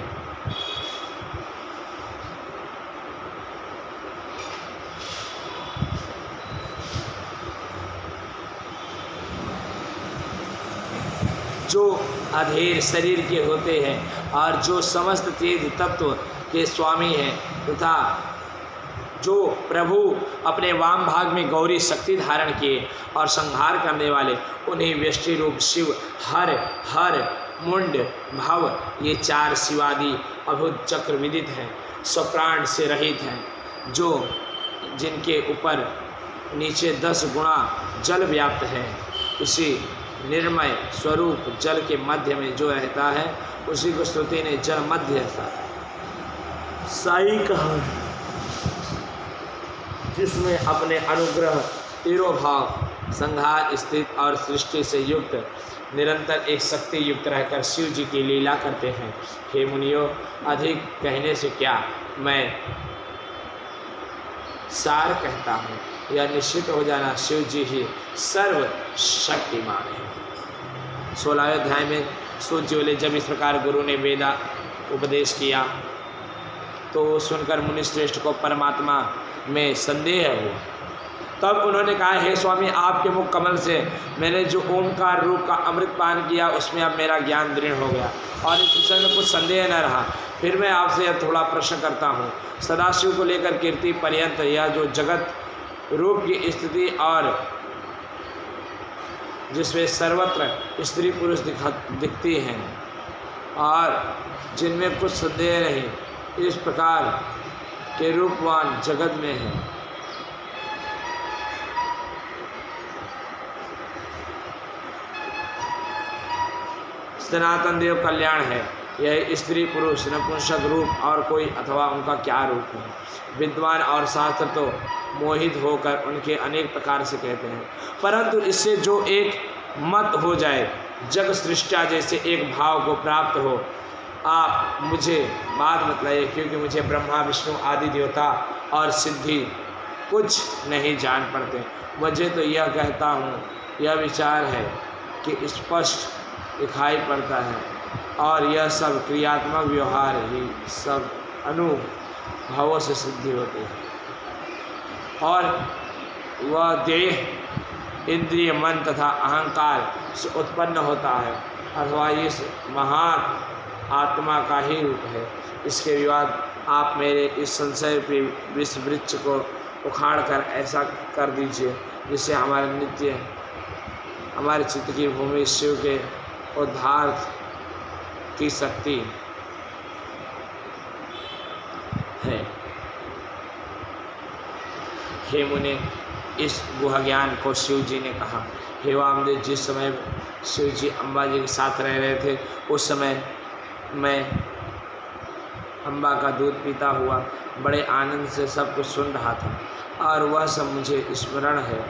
जो अधेर शरीर के होते हैं और जो समस्त तेज तत्व के स्वामी हैं तथा जो प्रभु अपने वाम भाग में गौरी शक्ति धारण किए और संहार करने वाले उन्हें व्यष्टि रूप शिव हर मुंड भव ये 4 शिवादि अभुत चक्र विदित हैं, स्वप्राण से रहित हैं, जो जिनके ऊपर नीचे 10 गुणा जल व्याप्त है। इसी निर्मय स्वरूप जल के मध्य में जो रहता है उसी को श्रुति ने जल मध्य साई कहा, जिसमें अपने अनुग्रह तिरोभाव संहार स्थित और सृष्टि से युक्त निरंतर एक शक्ति युक्त रहकर शिव जी की लीला करते हैं। हे मुनियों, अधिक कहने से क्या, मैं सार कहता हूँ। यह निश्चित हो जाना शिव जी ही सर्व शक्तिमान है। 16वें अध्याय में सूत जी बोले जब इस प्रकार गुरु ने वेदा उपदेश किया तो सुनकर मुनिश्रेष्ठ को परमात्मा में संदेह हुआ। तब उन्होंने कहा, हे स्वामी, आपके मुख कमल से मैंने जो ओमकार रूप का अमृत पान किया उसमें अब मेरा ज्ञान दृढ़ हो गया और इस विषय में कुछ संदेह न रहा। फिर मैं आपसे अब थोड़ा प्रश्न करता हूँ। सदाशिव को लेकर कीर्ति पर्यंत यह जो जगत रूप की स्थिति और जिसमें सर्वत्र स्त्री पुरुष दिखती हैं और जिनमें कुछ संदेह नहीं, इस प्रकार के रूपवान जगत में है। सनातन देव कल्याण है। यह स्त्री पुरुष नपुंसक रूप और कोई अथवा उनका क्या रूप है। विद्वान और शास्त्र तो मोहित होकर उनके अनेक प्रकार से कहते हैं, परंतु इससे जो एक मत हो जाए, जग सृष्टा जैसे एक भाव को प्राप्त हो, आप मुझे बात बतलाइए, क्योंकि मुझे ब्रह्मा विष्णु आदि देवता और सिद्धि कुछ नहीं जान पड़ते। मुझे तो यह कहता हूँ, यह विचार है कि स्पष्ट दिखाई पड़ता है और यह सब क्रियात्मक व्यवहार ही सब अनुभवों से सिद्धि होती है और वह देह इंद्रिय मन तथा अहंकार से उत्पन्न होता है अथवा इस महान आत्मा का ही रूप है। इसके विवाद आप मेरे इस संशय पे विष वृक्ष को उखाड़ कर ऐसा कर दीजिए जिससे हमारे चित्त की भूमि शिव के उद्धार की शक्ति है। हे मुने, इस गुहा ज्ञान को शिव जी ने कहा। हे वामदेव, जिस समय शिव जी अम्बा जी के साथ रह रहे थे उस समय मैं अम्बा का दूध पीता हुआ बड़े आनंद से सब कुछ सुन रहा था और वह सब मुझे स्मरण है।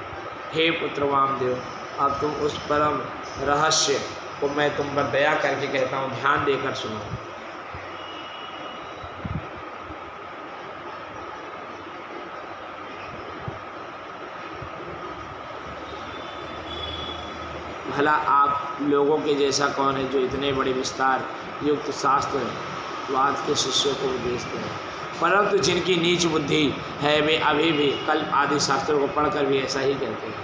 हे पुत्र वामदेव, अब तुम उस परम रहस्य को मैं तुम पर दया करके कहता हूँ, ध्यान देकर सुनो। भला आप लोगों के जैसा कौन है जो इतने बड़े विस्तार युक्त शास्त्र वाद के शिष्यों को उपदेशते हैं, परंतु जिनकी नीच बुद्धि है वे अभी भी कल्प आदि शास्त्रों को पढ़कर भी ऐसा ही कहते हैं।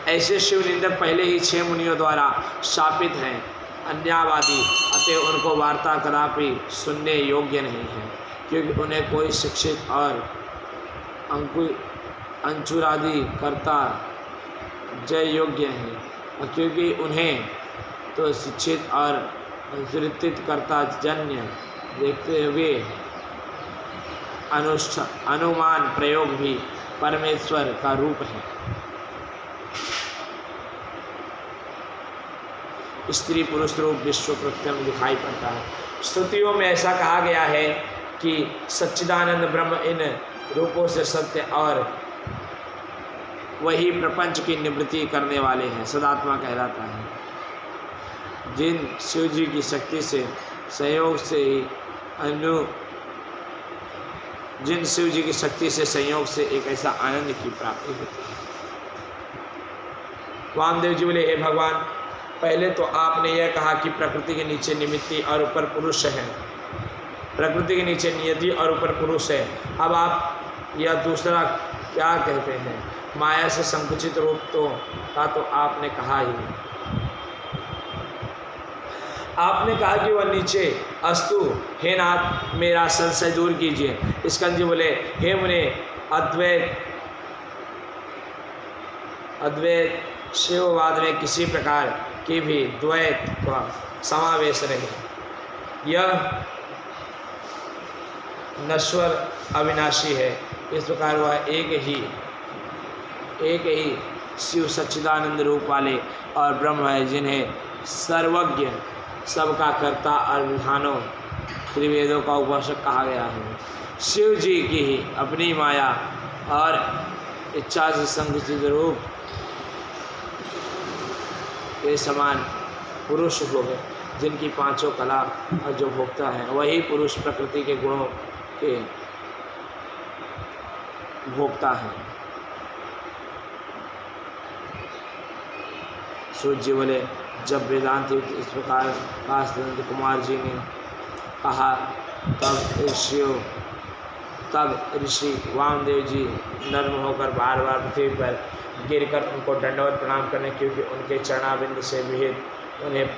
ऐसे शिवनिंदक पहले ही 6 मुनियों द्वारा शापित हैं, अन्यावादी, अतः उनको वार्ता कदापि सुनने योग्य नहीं है, क्योंकि उन्हें कोई शिक्षित और अंचुरादि करता जय योग्य है, और क्योंकि उन्हें तो शिक्षित और अंचुरित करता जन्य देखते हुए अनुमान प्रयोग भी परमेश्वर का रूप है। स्त्री पुरुष रूप विश्व कृत्यम दिखाई पड़ता है। श्रुतियों में ऐसा कहा गया है कि सच्चिदानंद ब्रह्म इन रूपों से सत्य और वही प्रपंच की निवृत्ति करने वाले हैं, सदात्मा कहलाता है। जिन शिव जी की शक्ति से संयोग से ही जिन शिव जी की शक्ति से संयोग से एक ऐसा आनंद की प्राप्ति होती है। वामदेव जी बोले, हे भगवान, पहले तो आपने यह कहा कि प्रकृति के नीचे निमित्ति और ऊपर पुरुष है, प्रकृति के नीचे नियति और ऊपर पुरुष है। अब आप यह दूसरा क्या कहते हैं? माया से संकुचित रूप तो आपने कहा ही। आपने कहा कि वह नीचे अस्तु, हे नाथ मेरा संशय दूर कीजिए। स्कंद जी बोले, हे मुने, अद्वैत शिववाद में किसी प्रकार की भी द्वैत का समावेश नहीं। यह नश्वर अविनाशी है। इस प्रकार वह एक ही शिव सच्चिदानंद रूप वाले और ब्रह्म है, जिन्हें सर्वज्ञ, सबका कर्ता और विधानों त्रिवेदों का उपासक कहा गया है। शिव जी की ही अपनी माया और इच्छा से संकुचित रूप के समान पुरुष हो गए, जिनकी 5 कला और जो भोक्ता है वही पुरुष प्रकृति के गुणों के भोक्ता है। सूर्य जी बोले, जब वेदांत इस प्रकार काशनंद कुमार जी ने कहा तब ऋषि वामदेव जी नर्म होकर बार बार पृथ्वी पर गिरकर उनको दंडवत प्रणाम करने, क्योंकि उनके चरणाबिंद से विहित उन्हें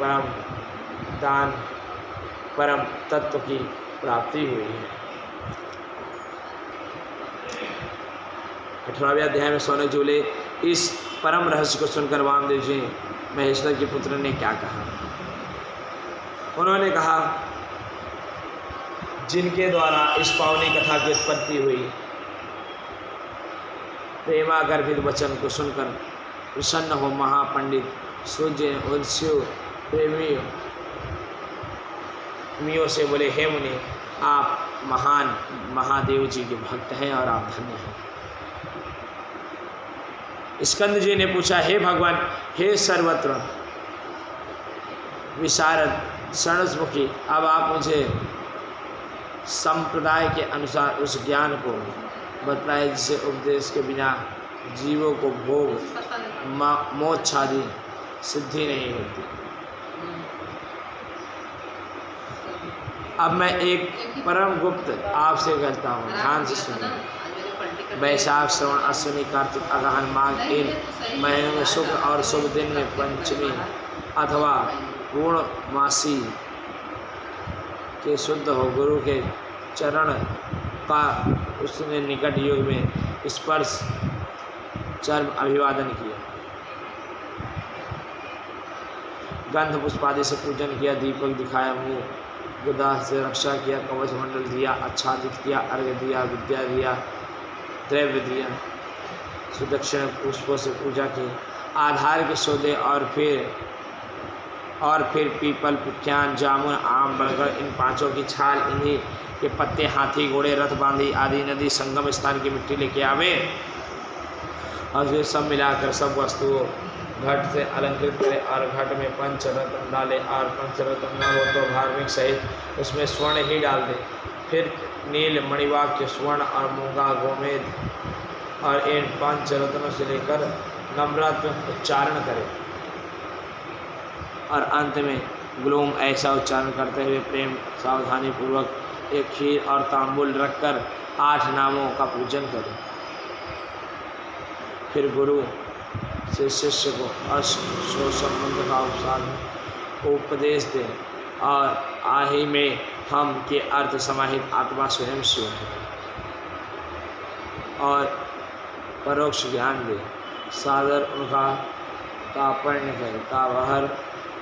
परम तत्व की प्राप्ति हुई है। 18वें अध्याय में सोने झूले इस परम रहस्य को सुनकर वामदेव जी महेश्वर के पुत्र ने क्या कहा? उन्होंने कहा, जिनके द्वारा इस पावनी कथा की उत्पत्ति हुई, प्रेमा गर्भित वचन को सुनकर प्रसन्न हो महापंडित सूर्य उन शिव प्रेमियों से बोले, हे मुनि, आप महान महादेव जी के भक्त हैं और आप धन्य हैं। स्कंद जी ने पूछा, हे भगवान, हे सर्वत्र विशारद शरणमुखी, अब आप मुझे संप्रदाय के अनुसार उस ज्ञान को बतलाए जिसे उपदेश के बिना जीवों को भोग मोक्षादि सिद्धि नहीं होती। अब मैं एक परम गुप्त आपसे कहता हूँ, ध्यान से सुनिए। वैशाख, श्रवण, अश्विनी, कार्तिक, अगहन, माघ, इन महीनों में शुक्ल और शुभ दिन में पंचमी अथवा पूर्णमासी के शुद्ध हो गुरु के चरण का उसने निकट युग में स्पर्श चर्म अभिवादन किया, गंध पुष्पादि से पूजन किया, दीपक दिखाया, मुँह गुदा से रक्षा किया, कवच मंडल दिया, आच्छादित किया, अर्घ्य दिया, विद्या दिया, द्रव्य दिया, सुदक्षिण पुष्पों से पूजा की, आधार के सौदे और फिर और फिर पीपल, पुख्यान, जामुन, आम, बरगद, इन पांचों की छाल, इन्हीं के पत्ते, हाथी, घोड़े, रथ, बांधी आदि नदी संगम स्थान की मिट्टी लेके आवे और फिर सब मिलाकर सब वस्तुओं घट से अलंकृत करे और घट में पंचरत्न डाले और पंचरत्न न हो तो धार्मिक सहित उसमें स्वर्ण ही डाल दे। फिर नील, मणिवाक्य, स्वर्ण और मूंगा, गोमेद और इन पंचरत्नों से लेकर नम्रत्न उच्चारण करे और अंत में ग्लोम ऐसा उच्चारण करते हुए प्रेम सावधानी पूर्वक एक खीर और तांबुल रखकर 8 नामों का पूजन करें। फिर गुरु से शिष्य को अष्ट संबंध का उपदेश दें और आही में हम के अर्थ समाहित आत्मा स्वयं शिव है और परोक्ष ज्ञान दे। सादर उनका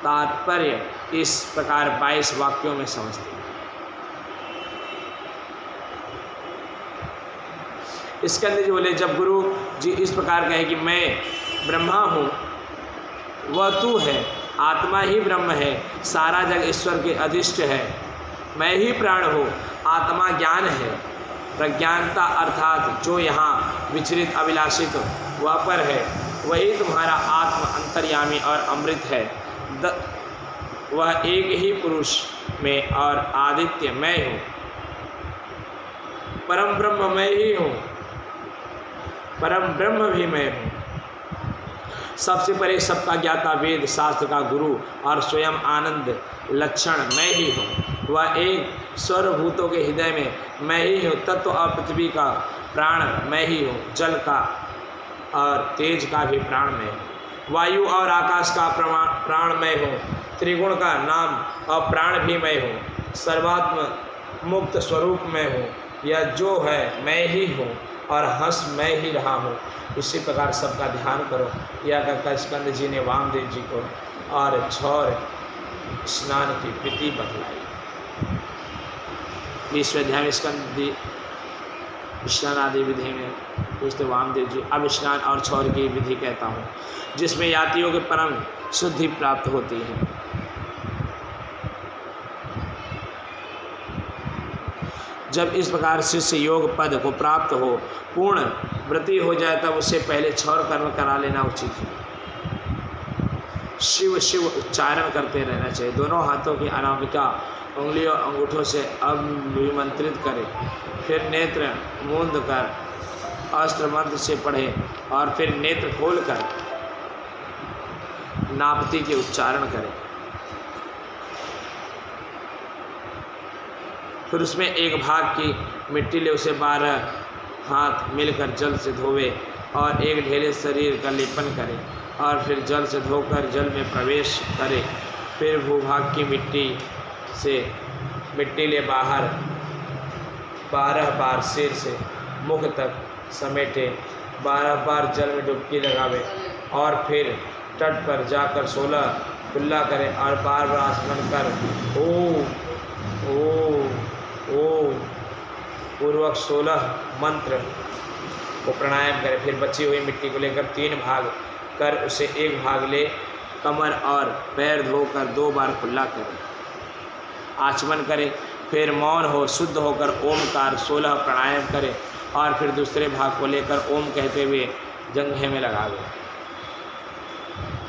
तात्पर्य इस प्रकार 22 वाक्यों में समझते हैं। स्कंद जी बोले, जब गुरु जी इस प्रकार कहे कि मैं ब्रह्मा हूँ, वह तू है, आत्मा ही ब्रह्म है, सारा जग ईश्वर के अधिष्ठ है, मैं ही प्राण हूँ, आत्मा ज्ञान है, प्रज्ञानता अर्थात जो यहाँ विचरित अभिलाषित वह पर है, वही तुम्हारा आत्म अंतर्यामी और अमृत है। वह एक ही पुरुष में और आदित्य मैं हूँ, परम ब्रह्म मैं ही हूँ, परम ब्रह्म भी मैं हूँ, सबसे परे सबका ज्ञाता, वेद शास्त्र का गुरु और स्वयं आनंद लक्षण मैं ही हूँ। वह एक सर्वभूतों के हृदय में मैं ही हूँ, तत्व और पृथ्वी का प्राण मैं ही हूँ, जल का और तेज का भी प्राण मैं हूँ, वायु और आकाश का प्राण मैं हूँ, त्रिगुण का नाम और प्राण भी मैं हूँ, सर्वात्म मुक्त स्वरूप मैं हूँ, यह जो है मैं ही हूँ और हंस मैं ही रहा हूँ। इसी प्रकार सबका ध्यान करो। यह कहकर स्कंद जी ने वामदेव जी को और छौर स्नान की विधि बतलाई। 20वें अध्याय में स्कंद स्नान आदि विधि में पूछते वामदेव जी, अब स्नान और छौर की विधि कहता हूँ, जिसमें यात्रियों के परम शुद्धि प्राप्त होती है। जब इस प्रकार शिष्य योग पद को प्राप्त हो, पूर्ण व्रती हो जाए, तब उससे पहले छौर कर्म करा लेना उचित है। शिव शिव उच्चारण करते रहना चाहिए। दोनों हाथों की अनामिका उंगलियों अंगूठों से अभिमंत्रित करें, फिर नेत्र मूंद कर अस्त्र मंत्र से पढ़े और फिर नेत्र खोलकर नापति के उच्चारण करें। फिर उसमें एक भाग की मिट्टी ले उसे 12 हाथ मिलकर जल से धोवे और एक ढेले शरीर का लेपन करे और फिर जल से धोकर जल में प्रवेश करे। फिर भूभाग की मिट्टी ले बाहर 12 बार सिर से मुख तक समेटे, 12 बार जल में डुबकी लगावे और फिर तट पर जाकर 16 कुल्ला करे और बार बार आसमन कर ओ पूर्वक 16 मंत्र को प्राणायाम करे। फिर बची हुई मिट्टी को लेकर 3 भाग कर उसे एक भाग ले कमर और पैर धोकर 2 बार खुला करे, आचमन करे। फिर मौन हो शुद्ध होकर ओमकार 16 प्राणायाम करे और फिर दूसरे भाग को लेकर ओम कहते हुए जंघे में लगा दे।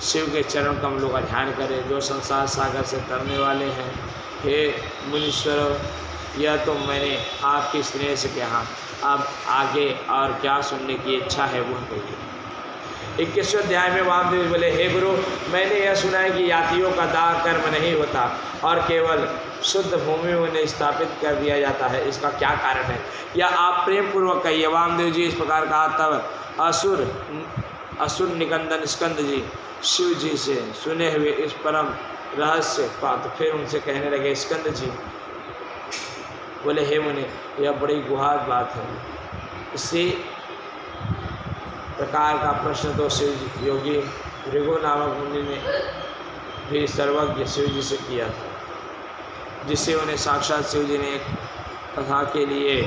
शिव के चरण कमलों का ध्यान करें जो संसार सागर से तरने वाले हैं। हे मुनीश्वर, यह तो मैंने आपके स्नेह से कहा, अब आगे और क्या सुनने की इच्छा है वह कहिए। 21वें अध्याय में वामदेव बोले, हे गुरु, मैंने यह सुना है कि यातियों का दाह कर्म नहीं होता और केवल शुद्ध भूमि में उन्हें स्थापित कर दिया जाता है, इसका क्या कारण है? यह आप प्रेम पूर्वक कहिए। वामदेव जी इस प्रकार कहा तब असुर निकंदन स्कंद जी शिव जी से सुने हुए इस परम रहस्य बात फिर उनसे कहने लगे। स्कंद जी बोले, हे मुनि, यह बड़ी गुहार बात है। इसी प्रकार का प्रश्न तो शिव योगी भृगु नामक मुनि ने भी सर्वज्ञ शिव जी से किया था, जिससे उन्हें साक्षात शिव जी ने एक कथा के लिए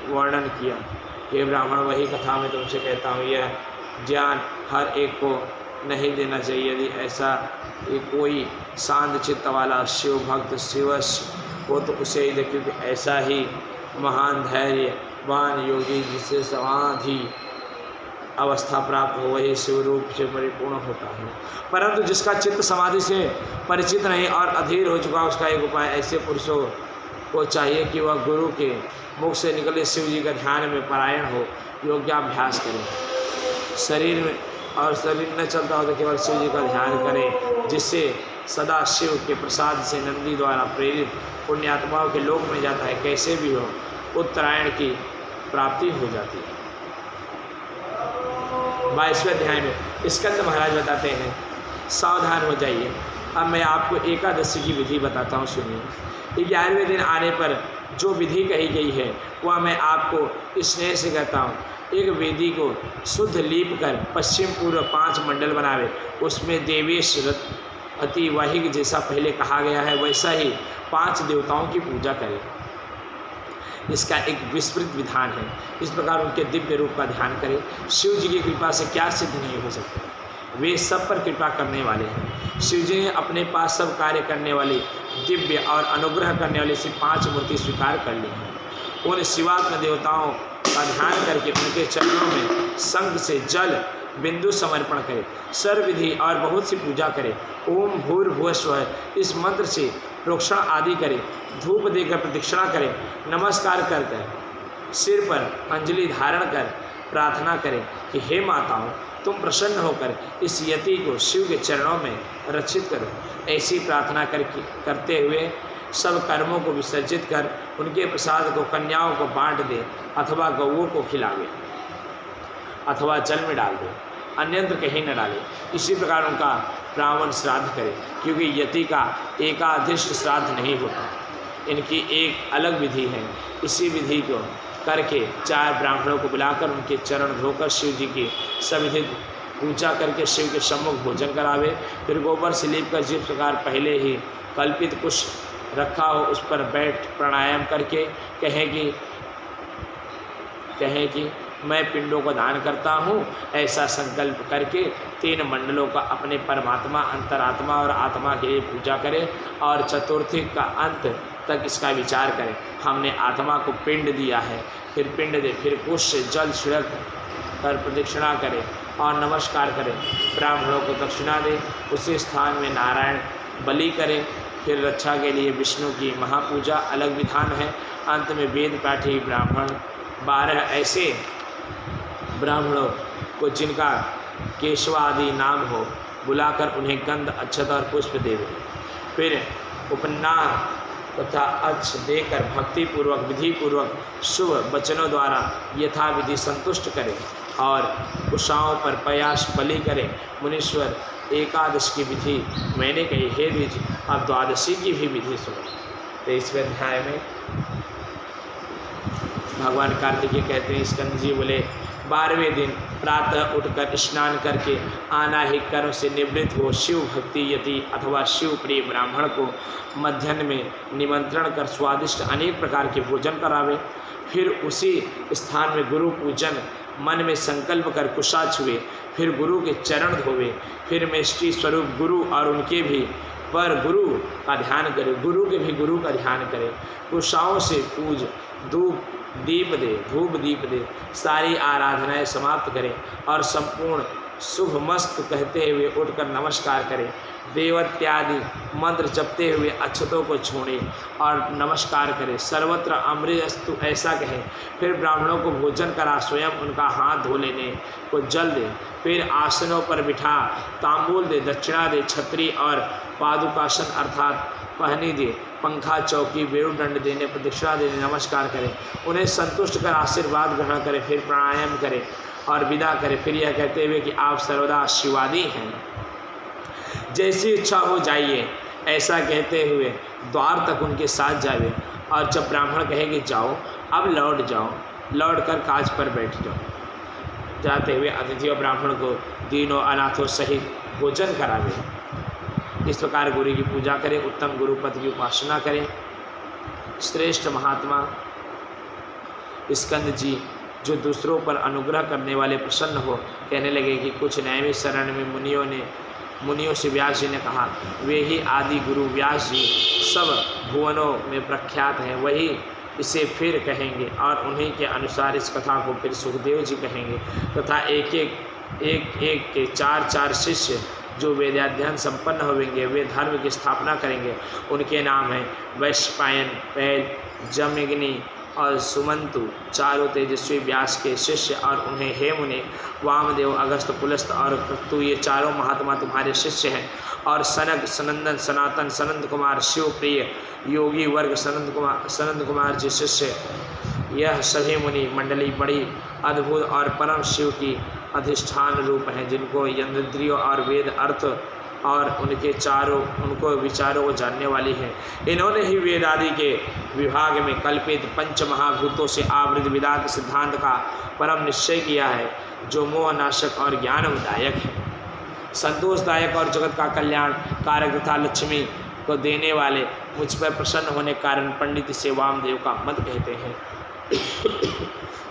वर्णन किया। हे ब्राह्मण, वही कथा मैं तुमसे कहता हूँ। यह ज्ञान हर एक को नहीं देना चाहिए। यदि ऐसा ये कोई शांत चित्त वाला शिव भक्त शिवस्य हो तो उसे ही दे, क्योंकि ऐसा ही महान धैर्यवान योगी जिससे समाधि अवस्था प्राप्त हो वही शिव रूप से परिपूर्ण होता है। परंतु जिसका चित्त समाधि से परिचित नहीं और अधीर हो चुका, उसका एक उपाय ऐसे पुरुषों को चाहिए कि वह गुरु के मुख से निकले शिव जी का ध्यान में परायण हो, योगाभ्यास करें। शरीर में और शरीर न चलता हो तो केवल शिव जी का ध्यान करें, जिससे सदा शिव के प्रसाद से नंदी द्वारा प्रेरित पुण्यात्माओं के लोक में जाता है। कैसे भी हो उत्तरायण की प्राप्ति हो जाती है। 22वें अध्याय में स्कंद महाराज बताते हैं, सावधान हो जाइए। अब मैं आपको एकादशी की विधि बताता हूँ, सुनिए। 11वें दिन आने पर जो विधि कही गई है वह मैं आपको स्नेह से कहता हूँ। एक वेदी को शुद्ध लीप कर पश्चिम पूर्व 5 मंडल बनावे, उसमें देवेश अति वाहिक जैसा पहले कहा गया है वैसा ही 5 देवताओं की पूजा करें। इसका एक विस्तृत विधान है। इस प्रकार उनके दिव्य रूप का ध्यान करें। शिव जी की कृपा से क्या सिद्ध नहीं हो सकता, वे सब पर कृपा करने वाले हैं। शिव जी ने अपने पास सब कार्य करने वाली दिव्य और अनुग्रह करने वाली सिर्फ 5 मूर्ति स्वीकार कर ली हैं। उन शिवात्म देवताओं का ध्यान करके उनके चरणों में संग से जल बिंदु समर्पण करें, सर्वविधि और बहुत सी पूजा करें। ओम भूर्भुवस्वः इस मंत्र से प्रोक्षण आदि करें, धूप देकर प्रदक्षिणा करें, नमस्कार कर सिर पर अंजलि धारण कर प्रार्थना करें कि हे माताओं, तुम प्रसन्न होकर इस यति को शिव के चरणों में रक्षित करो। ऐसी प्रार्थना करते हुए सब कर्मों को विसर्जित कर उनके प्रसाद को कन्याओं को बांट दे, अथवा गौओं को खिलावे, अथवा जल में डाल दे, अन्यत्र कहीं न डाले। इसी प्रकार उनका ब्राह्मण श्राद्ध करे, क्योंकि यति का एकाधिष्ट श्राद्ध नहीं होता। इनकी एक अलग विधि है। इसी विधि को करके 4 ब्राह्मणों को बुलाकर उनके चरण धोकर शिव जी की सविधिक पूजा करके शिव के सम्मुख भोजन करावे। फिर गोबर से लीप कर जिस प्रकार पहले ही कल्पित कुछ रखा हो उस पर बैठ प्राणायाम करके कहें कि मैं पिंडों को दान करता हूँ। ऐसा संकल्प करके 3 मंडलों का अपने परमात्मा, अंतरात्मा और आत्मा के लिए पूजा करें और चतुर्थी का अंत तक इसका विचार करें। हमने आत्मा को पिंड दिया है, फिर पिंड दे, फिर कुश से जल छिड़क कर प्रदक्षिणा करें और नमस्कार करें। ब्राह्मणों को दक्षिणा दें, उसी स्थान में नारायण बलि करें। फिर रक्षा के लिए विष्णु की महापूजा अलग विधान है। अंत में वेद पाठी ब्राह्मण 12 ऐसे ब्राह्मणों को जिनका केशवादि नाम हो बुलाकर उन्हें गंध, अक्षत और पुष्प देवे। फिर उपनाम तथा अक्ष देकर भक्तिपूर्वक विधिपूर्वक शुभ वचनों द्वारा यथाविधि संतुष्ट करें और कुशाओं पर प्रयास बलि करें। मुनीश्वर, एकादश की विधि मैंने कही, हे द्विज अब द्वादशी की भी विधि सुनो। 23वें अध्याय में भगवान कार्तिकेय कहते हैं, स्कंद जी बोले 12वें दिन प्रातः उठकर स्नान करके अनाहिक कर्म से निवृत्त हो शिव भक्ति यति अथवा शिव प्रिय ब्राह्मण को मध्याह्न में निमंत्रण कर स्वादिष्ट अनेक प्रकार के भोजन करावे। फिर उसी स्थान में गुरु पूजन मन में संकल्प कर कुशा छुए, फिर गुरु के चरण धोवे, फिर मेष्टि स्वरूप गुरु और उनके भी पर गुरु का ध्यान करें, गुरु के भी गुरु का ध्यान करें। कुशाओं से पूज धूप दीप दे, सारी आराधनाएं समाप्त करें और संपूर्ण शुभ मस्त कहते हुए उठकर नमस्कार करें। देवत्यादि मंत्र जपते हुए अक्षतों को छोड़ें और नमस्कार करें। सर्वत्र अमृतस्तु ऐसा कहें। फिर ब्राह्मणों को भोजन करा स्वयं उनका हाथ धो लेने को जल दे। फिर आसनों पर बिठा तांबूल दे, दक्षिणा दे, छत्री और पादुकासन अर्थात पहनी दे, पंखा, चौकी, वेणुदंड देने, प्रदक्षिणा देने, नमस्कार करें। उन्हें संतुष्ट कर आशीर्वाद ग्रहण करें। फिर प्राणायाम करें और विदा करें। फिर यह कहते हुए कि आप सर्वदा शिवादि हैं, जैसी इच्छा हो जाइए। ऐसा कहते हुए द्वार तक उनके साथ जावे और जब ब्राह्मण कहेंगे जाओ अब लौट जाओ, लौट कर काज पर बैठ जाओ। जाते हुए अतिथि और ब्राह्मण को दीनों अनाथों सहित भोजन करावे। इस प्रकार गुरु की पूजा करें, उत्तम गुरुपद की उपासना करें। श्रेष्ठ महात्मा स्कंद जी जो दूसरों पर अनुग्रह करने वाले प्रसन्न हो। कहने लगे कि कुछ नैमिष शरण में मुनियों से व्यास जी ने कहा, वे ही आदि गुरु व्यास जी सब भुवनों में प्रख्यात हैं, वही इसे फिर कहेंगे और उन्हीं के अनुसार इस कथा को फिर सुखदेव जी कहेंगे तथा एक एक के 4 शिष्य जो वेदाध्ययन संपन्न होंगे वे धर्म की स्थापना करेंगे। उनके नाम हैं वैशंपायन, पैल, जमयग्नि और सुमंतु, चारों तेजस्वी व्यास के शिष्य और उन्हें हे मुनि, वामदेव, अगस्त, पुलस्त और क्रतु ये चारों महात्मा तुम्हारे शिष्य हैं। और सनक, सनंदन, सनातन, सनंद कुमार, शिवप्रिय, योगी वर्ग, सनंद कुमार जी शिष्य। यह सभी मुनि मंडली बड़ी अद्भुत और परम शिव की अधिष्ठान रूप हैं, जिनको यंत्रियों और वेद अर्थ और उनको विचारों को जानने वाली है। इन्होंने ही वेद आदि के विभाग में कल्पित पंच महाभूतों से आवृत वेदांत सिद्धांत का परम निश्चय किया है, जो मोहनाशक और ज्ञानदायक है, संतोषदायक और जगत का कल्याण कारक तथा लक्ष्मी को देने वाले। मुझ पर प्रसन्न होने के कारण पंडित इसे वामदेव का मत कहते हैं।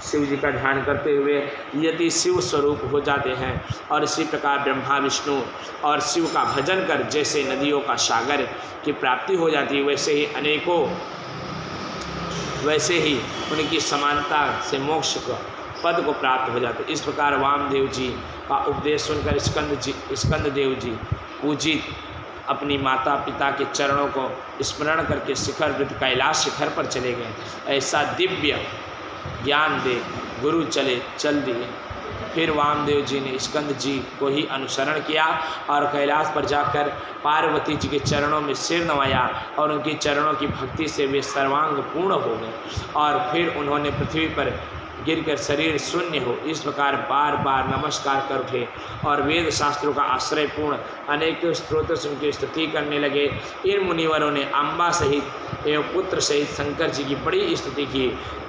शिव जी का ध्यान करते हुए यदि शिव स्वरूप हो जाते हैं और इसी प्रकार ब्रह्मा, विष्णु और शिव का भजन कर जैसे नदियों का सागर की प्राप्ति हो जाती है, वैसे ही उनकी समानता से मोक्ष पद को प्राप्त हो जाते। इस प्रकार वामदेव जी का उपदेश सुनकर स्कंद देव जी पूजित अपनी माता पिता के चरणों को स्मरण करके शिखर वृत्त कैलाश शिखर पर चले गए। ऐसा दिव्य ज्ञान दे गुरु चल दिए। फिर वामदेव जी ने स्कंद जी को ही अनुसरण किया और कैलाश पर जाकर पार्वती जी के चरणों में सिर नवाया और उनके चरणों की भक्ति से वे सर्वांग पूर्ण हो गए और फिर उन्होंने पृथ्वी पर गिरकर शरीर शून्य हो इस प्रकार बार बार नमस्कार कर उठे और वेद शास्त्रों का आश्रय पूर्ण अनेक स्त्रोत्र से उनकी स्तुति करने लगे। इन मुनिवरों ने अम्बा सहित एवं पुत्र सहित शंकर जी की बड़ी स्तुति की,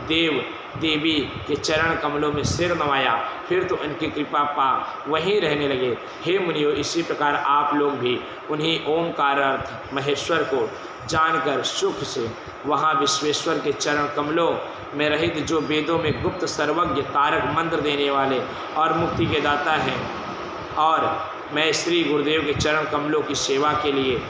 देव देवी के चरण कमलों में सिर नवाया, फिर तो उनकी कृपा पा वहीं रहने लगे। हे मुनियों, इसी प्रकार आप लोग भी उन्हीं ओमकार अर्थ महेश्वर को जानकर सुख से वहाँ विश्वेश्वर के चरण कमलों में रहित, जो वेदों में गुप्त सर्वज्ञ तारक मंत्र देने वाले और मुक्ति के दाता हैं, और मैं श्री गुरुदेव के चरण कमलों की सेवा के लिए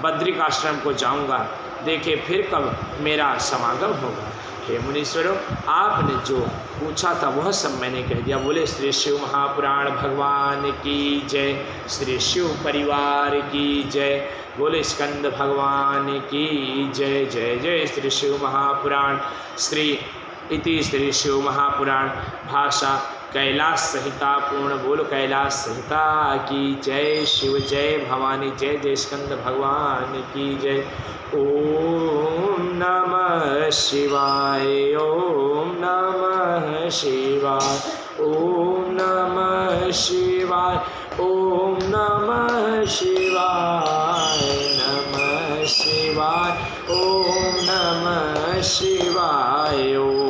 बद्रिक आश्रम को जाऊंगा। देखे फिर कब मेरा समागम होगा। हे मुनीश्वरों, आपने जो पूछा था वह सब मैंने कह दिया। बोले श्री शिव महापुराण भगवान की जय, श्री शिव परिवार की जय, बोले स्कंद भगवान की जय। जय जय श्री शिव महापुराण। इति श्री शिव महापुराण भाषा कैलाश संहिता पूर्ण। बोल कैलाश संहिता की जय। शिव जय, भवानी जय, जय स्कंद भगवान की जय। ओम नमः शिवाय, ओम नमः शिवाय, ओम नमः शिवाय, ओम नमः शिवाय, नमः शिवाय, ओम नमः शिवाय, ओम